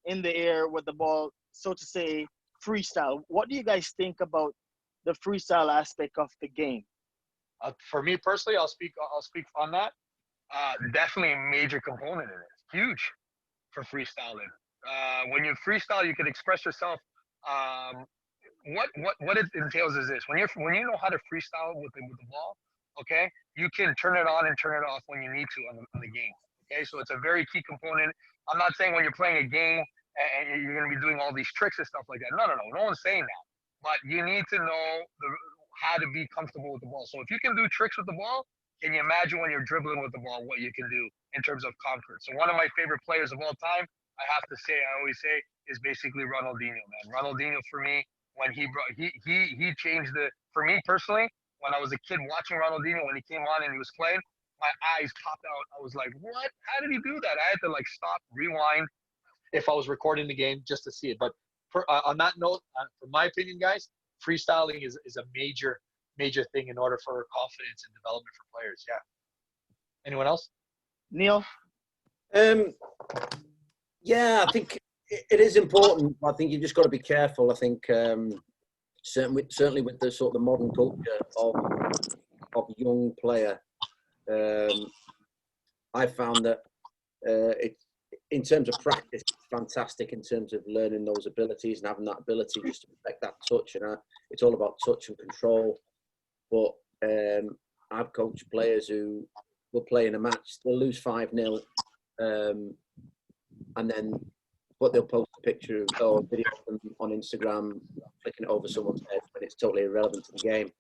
in the air with the ball, so to say, freestyle? What do you guys think about the freestyle aspect of the game? For me personally, I'll speak on that. Definitely a major component in it. Huge for freestyling. When you freestyle, you can express yourself. What it entails is this: when you know how to freestyle with the ball, okay, you can turn it on and turn it off when you need to on the game. Okay, so it's a very key component. I'm not saying when you're playing a game and you're going to be doing all these tricks and stuff like that. No one's saying that. But you need to know how to be comfortable with the ball. So if you can do tricks with the ball, can you imagine when you're dribbling with the ball what you can do in terms of comfort? So one of my favorite players of all time, I always say, is basically Ronaldinho, man. Ronaldinho, for me, when he changed for me personally, when I was a kid watching Ronaldinho, when he came on and he was playing, my eyes popped out. I was like, what? How did he do that? I had to stop, rewind. If I was recording the game just to see it. But on that note, from my opinion, guys, freestyling is a major thing in order for confidence and development for players. Yeah. Anyone else? Neil? Yeah, I think it is important. I think you just got to be careful. I think certainly with the sort of the modern culture of young player, I found that in terms of practice, it's fantastic in terms of learning those abilities and having that ability just to perfect that touch. And it's all about touch and control. But I've coached players who will play in a match, they'll lose 5-0, and then they'll post a picture or a video on Instagram, flicking it over someone's head when it's totally irrelevant to the game.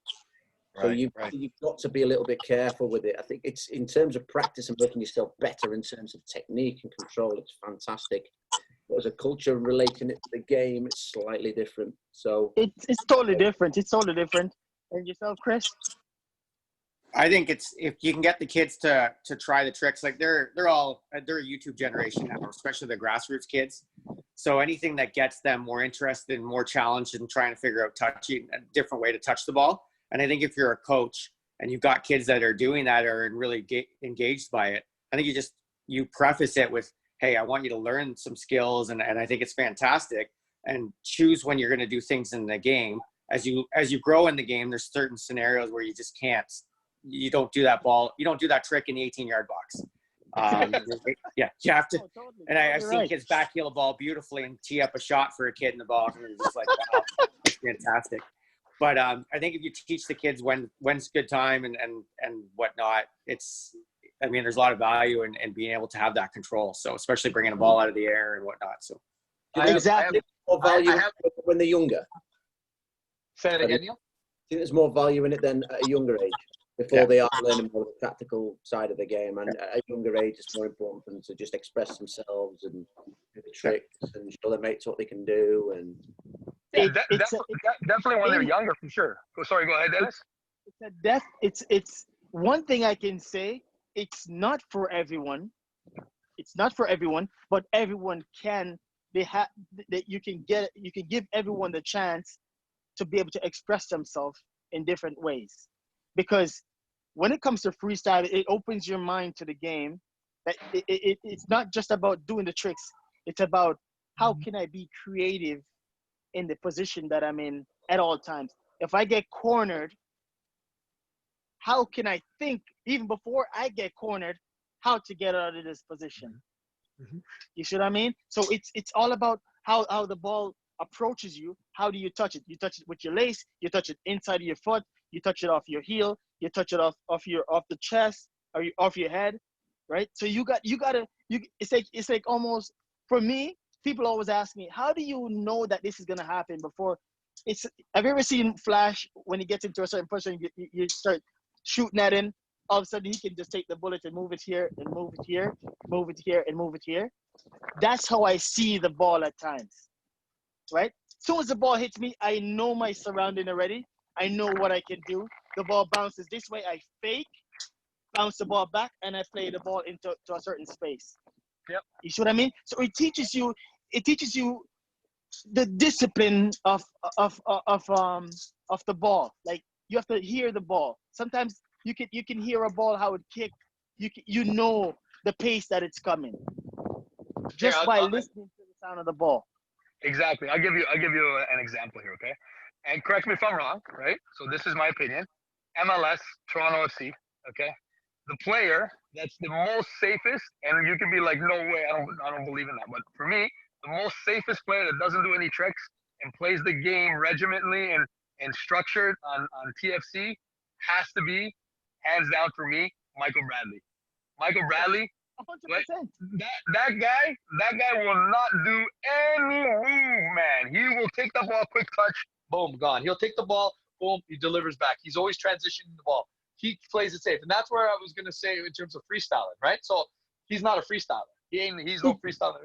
So you've got to be a little bit careful with it. I think it's in terms of practice and making yourself better in terms of technique and control, it's fantastic. But as a culture relating it to the game, it's slightly different. So it's totally different. It's totally different. And yourself, Chris? I think it's, if you can get the kids to try the tricks, they're a YouTube generation now, especially the grassroots kids. So anything that gets them more interested and more challenged in trying to figure out touching a different way to touch the ball. And I think if you're a coach and you've got kids that are doing that or really engaged by it, I think you preface it with, hey, I want you to learn some skills. And I think it's fantastic. and choose when you're going to do things in the game. As you grow in the game, there's certain scenarios where you just can't. You don't do that trick in the 18-yard box. Yeah, you have to. Oh, totally. And I've You're seen right. kids backheel a ball beautifully and tee up a shot for a kid in the ball, and it's just like, wow, that's fantastic. But I think if you teach the kids when's good time and whatnot, there's a lot of value in being able to have that control. So especially bringing a ball out of the air and whatnot. So Do you think Exactly. there's more value I have- when they're younger? Say it again, Neil. I think there's more value in it than at a younger age, before they are learning more of the practical side of the game. And at a younger age, it's more important for them to just express themselves and do the tricks and show their mates what they can do. And Yeah, It's definitely when they're younger, for sure. Sorry, go ahead, Dennis. it's one thing I can say. It's not for everyone. It's not for everyone, but everyone can. That you can give everyone the chance to be able to express themselves in different ways, because when it comes to freestyle, it opens your mind to the game. That it's not just about doing the tricks. It's about how can I be creative in the position that I'm in at all times. If I get cornered, how can I think even before I get cornered, how to get out of this position? Mhm. You see what I mean? So it's all about how the ball approaches you. How do you touch it? You touch it with your lace. You touch it inside of your foot. You touch it off your heel. You touch it off the chest or off your head, right? So it's like almost, for me, people always ask me, how do you know that this is gonna happen before? Have you ever seen Flash when he gets into a certain position, you start shooting at him, all of a sudden he can just take the bullet and move it here and move it here, move it here and move it here. That's how I see the ball at times, right? As soon as the ball hits me, I know my surrounding already. I know what I can do. The ball bounces this way, I fake, bounce the ball back, and I play the ball into a certain space. Yep. You see what I mean? So it teaches you the discipline of the ball. Like, you have to hear the ball. Sometimes you can hear a ball how it kick. You know the pace that it's coming just Here, by listening to the sound of the ball. Exactly. I'll give you an example here, okay? And correct me if I'm wrong, right? So this is my opinion. MLS, Toronto FC, okay? The player that's the most safest, and you can be like, no way, I don't believe in that. But for me, the most safest player that doesn't do any tricks and plays the game regimentally and structured on TFC has to be, hands down for me, Michael Bradley. Michael Bradley, 100%. that guy will not do any move, man. He will take the ball, quick touch. Boom, gone. He'll take the ball, boom, he delivers back. He's always transitioning the ball. He plays it safe. And that's where I was going to say in terms of freestyling, right? So he's not a freestyler. He's no freestyler.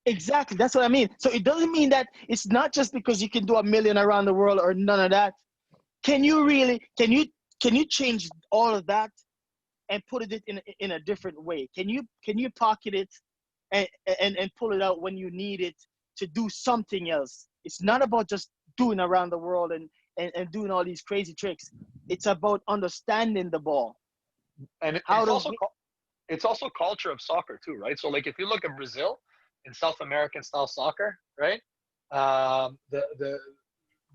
Exactly. That's what I mean. So it doesn't mean that it's not just because you can do a million around the world or none of that. Can you change all of that and put it in a different way? Can you pocket it and pull it out when you need it to do something else? It's not about just doing around the world and doing all these crazy tricks. It's about understanding the ball. And it's also culture of soccer too, right? So like if you look at Brazil in South American style soccer, right?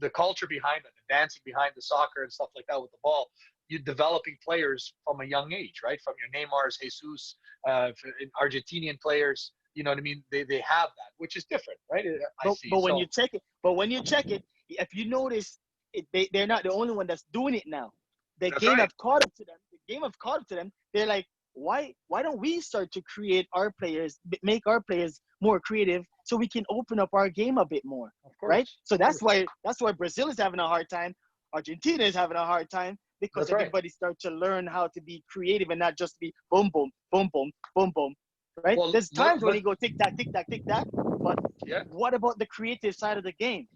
The culture behind it, the dancing behind the soccer and stuff like that with the ball, you're developing players from a young age, right? From your Neymars, Jesus, Argentinian players, you know what I mean? They have that, which is different, right? But when you check it, if you notice, they're not the only one that's doing it now. The That's game right. have caught up to them. The game have caught up to them. They're like, why don't we start to create our players, make our players more creative, so we can open up our game a bit more, Of course. right? So that's why Brazil is having a hard time. Argentina is having a hard time because That's right. everybody starts to learn how to be creative and not just be boom, boom, boom, boom, boom, boom, right? Well, There's times when look- you go tick tack, tick tack, tick tack, but Yeah. what about the creative side of the game?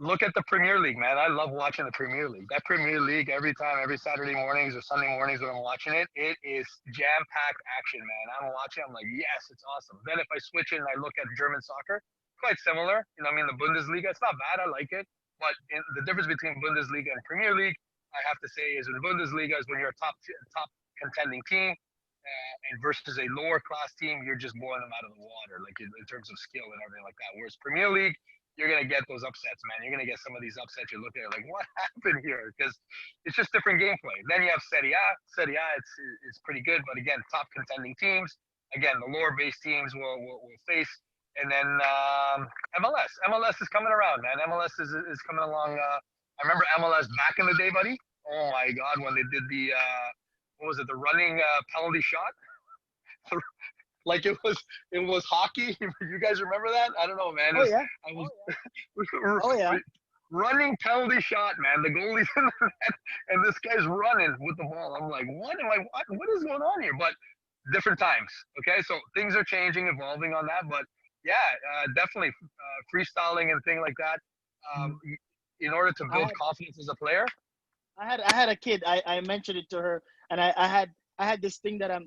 Look at the Premier League, man. I love watching the Premier League. That Premier League, every Saturday mornings or Sunday mornings when I'm watching it, it is jam-packed action, man. I'm watching, I'm like, yes, it's awesome. Then if I switch in and I look at German soccer, quite similar. You know, I mean, the Bundesliga, it's not bad. I like it. But the difference between Bundesliga and Premier League, I have to say, is in Bundesliga is when you're a top contending team, and versus a lower class team, you're just blowing them out of the water, like in terms of skill and everything like that. Whereas Premier League, you're gonna get those upsets, man. You're gonna get some of these upsets. You're looking at like, what happened here? Because it's just different gameplay. Then you have Serie A. Serie A, it's pretty good, but again, top contending teams. Again, the lower base teams will face. And then MLS. MLS is coming around, man. MLS is coming along. I remember MLS back in the day, buddy. Oh my God, when they did the what was it? The running penalty shot. Like it was hockey. You guys remember that? I don't know, man. Oh yeah. I was, Oh yeah. running penalty shot, man. The goalie's in the net, and this guy's running with the ball. I'm like, what is going on here? But different times. Okay, so things are changing, evolving on that. But yeah, definitely freestyling and things like that. In order to build confidence as a player. I had a kid. I mentioned it to her, and I had this thing that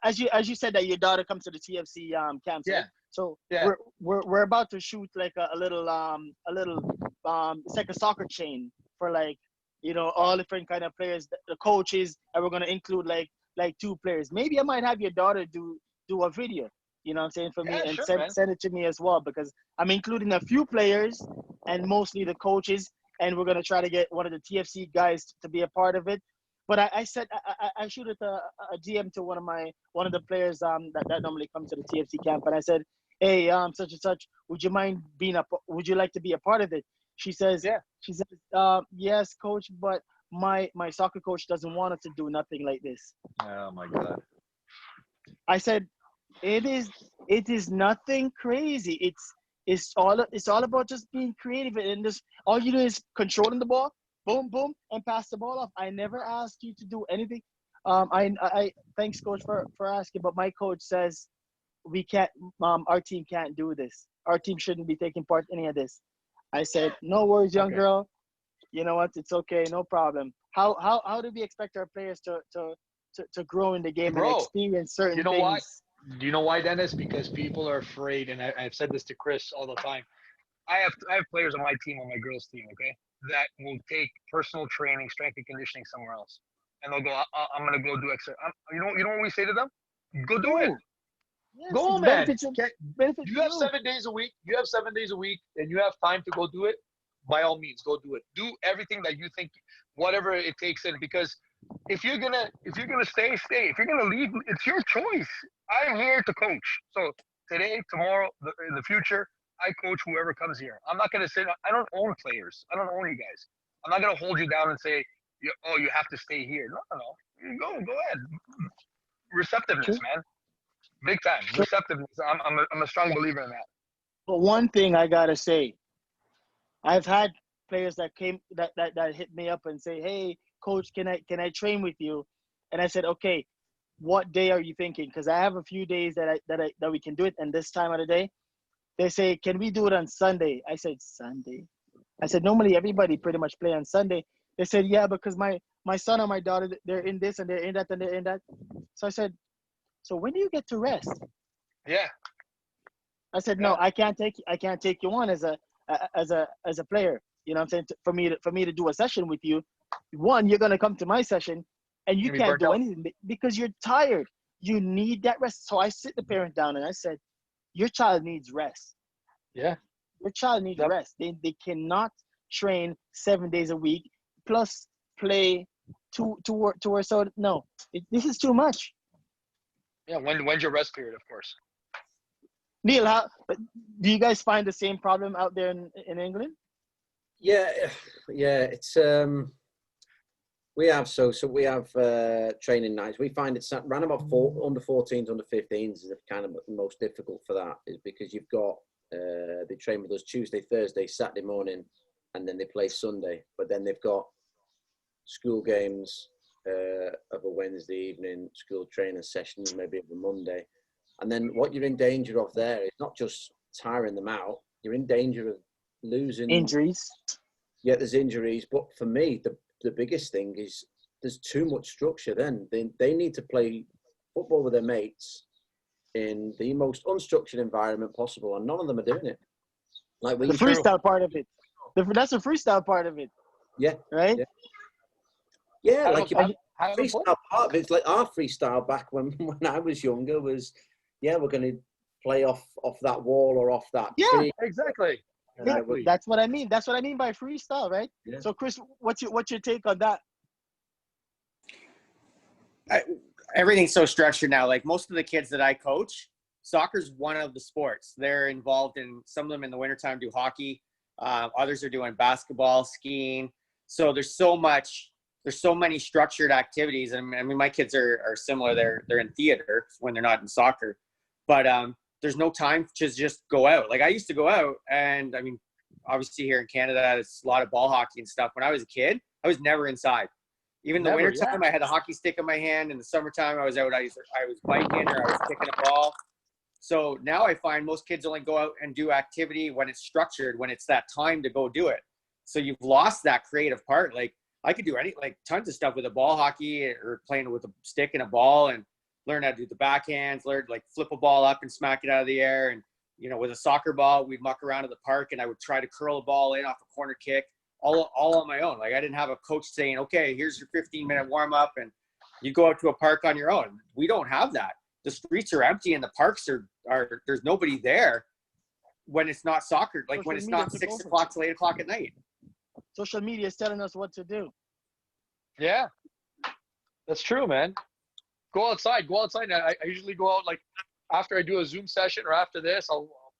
as you said that your daughter comes to the TFC camps. Yeah. Right? So Yeah. we're about to shoot like a little it's like a soccer chain for like, you know, all different kind of players, the coaches, and we're gonna include like 2 players. Maybe I might have your daughter do a video. You know what I'm saying, for me, Yeah, and sure, send it to me as well, because I'm including a few players and mostly the coaches, and we're gonna try to get one of the TFC guys to be a part of it. But I said I shoot at a DM to one of the players that normally comes to the TFC camp, and I said, hey, such and such, would you would you like to be a part of it? She says, Yeah. She says, yes, coach, but my soccer coach doesn't want us to do nothing like this. Oh my God. I said, it is nothing crazy. It's all about just being creative, and just all you do is controlling the ball, boom, boom, and pass the ball off. I never asked you to do anything. I thanks coach for asking, but my coach says we can't. Our team can't do this. Our team shouldn't be taking part in any of this. I said, no worries, young girl. You know what? It's okay, no problem. How do we expect our players to grow in the game and experience certain You know things? what? Do you know why, Dennis? Because people are afraid, and I've said this to Chris all the time. I have players on my team, on my girls' team, okay, that will take personal training, strength and conditioning somewhere else, and they'll go, I'm gonna go do extra. You know what we say to them? Go do it. Yes, Go, it's man. benefits You have you. 7 days a week. You have 7 days a week, and you have time to go do it. By all means, go do it. Do everything that you think, whatever it takes in. Because if you're gonna stay. If you're gonna leave, it's your choice. I'm here to coach. So today, tomorrow, in the future, I coach whoever comes here. I'm not gonna say I don't own players. I don't own you guys. I'm not gonna hold you down and say, you have to stay here. No. You go ahead. Receptiveness, man. Big time. Receptiveness. I'm a strong believer in that. But one thing I gotta say, I've had players that hit me up and say, hey, coach, can I train with you? And I said, okay, what day are you thinking? Because I have a few days that we can do it, and this time of the day. They say, can we do it on Sunday? I said, Sunday? I said, normally everybody pretty much play on Sunday. They said, yeah, because my son and my daughter, they're in this and they're in that and they're in that. So I said, so when do you get to rest? Yeah. I said, no, I can't take you on as a player. You know what I'm saying? For me to do a session with you, one, you're gonna come to my session and you can't do anything because you're tired. You need that rest. So I sit the parent down and I said, your child needs rest. Yeah. Your child needs rest. They cannot train 7 days a week plus play two or so. No, this is too much. Yeah. When's your rest period? Of course. Neil, do you guys find the same problem out there in England? Yeah. It's we have we have training nights. We find it's around about under 14s, under 15s is kind of the most difficult for that, is because you've got they train with us Tuesday, Thursday, Saturday morning, and then they play Sunday. But then they've got school games of a Wednesday evening, school training sessions maybe of a Monday. And then what you're in danger of there is not just tiring them out, you're in danger of losing injuries. Yeah, there's injuries. But for me, the biggest thing is there's too much structure then. They need to play football with their mates in the most unstructured environment possible, and none of them are doing it. Like the freestyle part of it. That's the freestyle part of it. Yeah. Right? Yeah, like freestyle part of it. It's like our freestyle back when I was younger was, we're going to play off that wall or off that tree. Exactly. Exactly. That's what I mean. That's what I mean by freestyle, right? Yeah. So, Chris, what's your take on that? Everything's so structured now. Like most of the kids that I coach, soccer's one of the sports. They're involved in, some of them in the wintertime do hockey. Others are doing basketball, skiing. So there's so many structured activities. And I mean, my kids are similar. They're in theater when they're not in soccer, but there's no time to just go out. Like I used to go out, and I mean, obviously here in Canada, it's a lot of ball hockey and stuff. When I was a kid, I was never inside. Even in the wintertime, I had a hockey stick in my hand. In the summertime, I was out. I was biking or I was kicking a ball. So now I find most kids only go out and do activity when it's structured, when it's that time to go do it. So you've lost that creative part. Like I could do tons of stuff with a ball hockey or playing with a stick and a ball, and learn how to do the backhands, learn like flip a ball up and smack it out of the air. And, you know, with a soccer ball, we'd muck around in the park and I would try to curl a ball in off a corner kick. All on my own. Like I didn't have a coach saying, okay, here's your 15-minute warm up and you go out to a park on your own. We don't have that. The streets are empty and the parks are there's nobody there when it's not soccer, like when it's not 6 o'clock till 8 o'clock at night. Social media is telling us what to do. Yeah, that's true, man. Go outside. I usually go out like after I do a Zoom session or after this.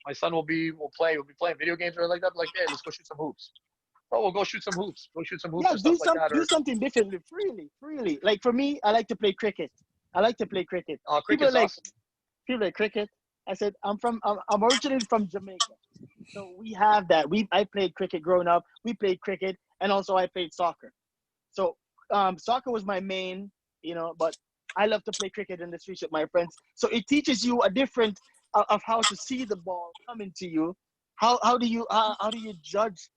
My son will be playing video games or like that. Like, hey, let's go shoot some hoops. Oh, we'll go shoot some hoops. Yeah, or stuff like that. Do something differently, freely. Like for me, I like to play cricket. Oh, cricket's awesome. People like cricket. I said I'm originally from Jamaica, so we have that. I played cricket growing up. We played cricket, and also I played soccer. So soccer was my main, but I love to play cricket in the streets with my friends. So it teaches you a different of how to see the ball coming to you. How do you judge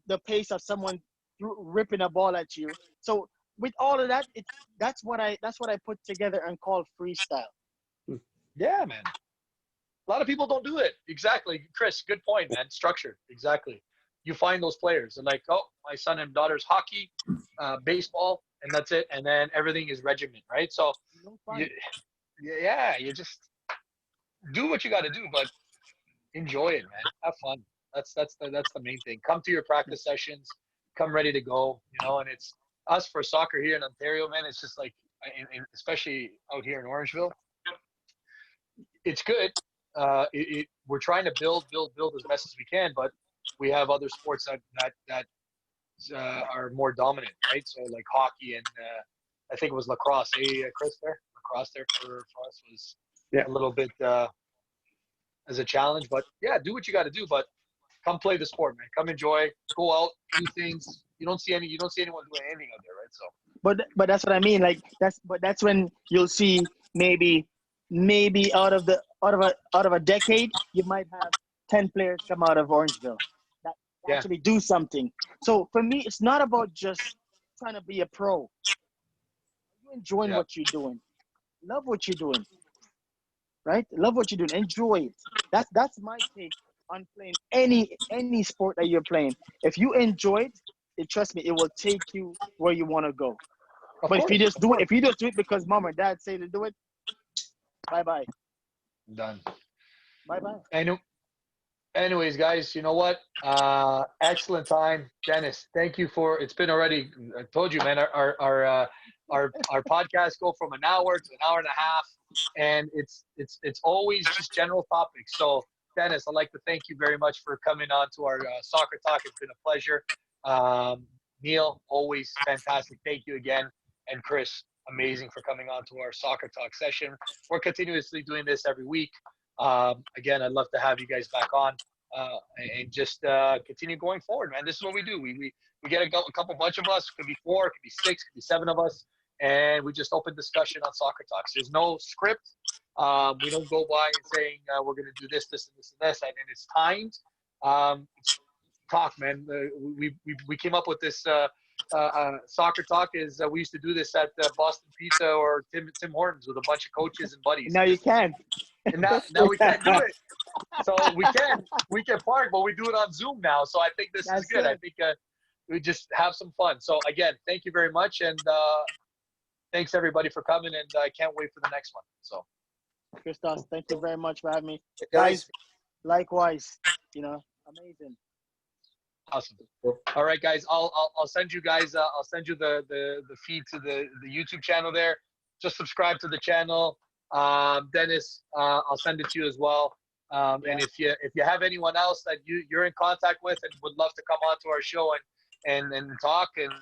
the pace of someone ripping a ball at you? So with all of that, that's what I put together and call freestyle. Yeah, man. A lot of people don't do it. Exactly, Chris. Good point, man. Structure. Exactly. You find those players and like, oh, my son and daughter's hockey, baseball, and that's it. And then everything is regiment, right? So, you just do what you got to do, but enjoy it, man. Have fun. That's the main thing. Come to your practice sessions. Come ready to go. And it's us for soccer here in Ontario, man. It's just like, especially out here in Orangeville, it's good. We're trying to build as best as we can, but we have other sports that are more dominant, right? So like hockey and I think it was lacrosse. Hey, Chris, lacrosse there for us was a little bit as a challenge, but yeah, do what you got to do, but come play the sport, man. Come enjoy, go out, do things. You don't see anyone doing anything out there, right? So, but that's what I mean. Like that's when you'll see maybe out of a decade, you might have 10 players come out of Orangeville that actually do something. So for me, it's not about just trying to be a pro. You enjoying what you're doing, love what you're doing, right? Love what you're doing, enjoy it. That's my take on playing any sport that you're playing. If you enjoy it, trust me, it will take you where you want to go. But if you just do it because mom or dad say to do it, bye-bye. Done. Bye-bye. Anyways, guys, you know what? Excellent time. Dennis, thank you it's been already, I told you, man, our podcasts go from an hour to an hour and a half, and it's always just general topics. So, Dennis, I'd like to thank you very much for coming on to our Soccer Talk. It's been a pleasure. Neil, always fantastic. Thank you again. And Chris, amazing for coming on to our Soccer Talk session. We're continuously doing this every week. Again, I'd love to have you guys back on and just continue going forward, man. This is what we do. We get a bunch of us. Could be 4, could be 6, could be 7 of us, and we just open discussion on Soccer Talks. There's no script. We don't go by and saying we're going to do this, this, and this, and this, and it's timed. Talk, man. We came up with this Soccer Talk. We used to do this at Boston Pizza or Tim Hortons with a bunch of coaches and buddies. Now you can. And now we can't do it. So we can park, but we do it on Zoom now. So I think this is good. I think we just have some fun. So again, thank you very much, and thanks everybody for coming. And I can't wait for the next one. So, Christos, thank you very much for having me, guys. Likewise, amazing. Awesome. All right, guys. I'll send you guys. I'll send you the feed to the YouTube channel there. Just subscribe to the channel. Dennis, I'll send it to you as well. And if you have anyone else that you're in contact with and would love to come on to our show and talk and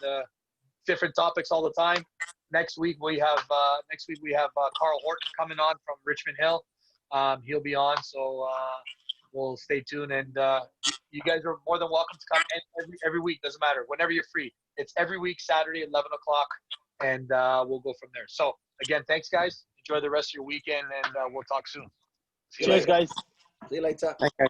different topics all the time. Next week we have Carl Horton coming on from Richmond Hill. He'll be on, so we'll stay tuned. And you guys are more than welcome to come every week. Doesn't matter, whenever you're free. It's every week, Saturday, 11 o'clock, and we'll go from there. So again, thanks, guys. Enjoy the rest of your weekend, and we'll talk soon. Cheers, guys. See you later. Okay.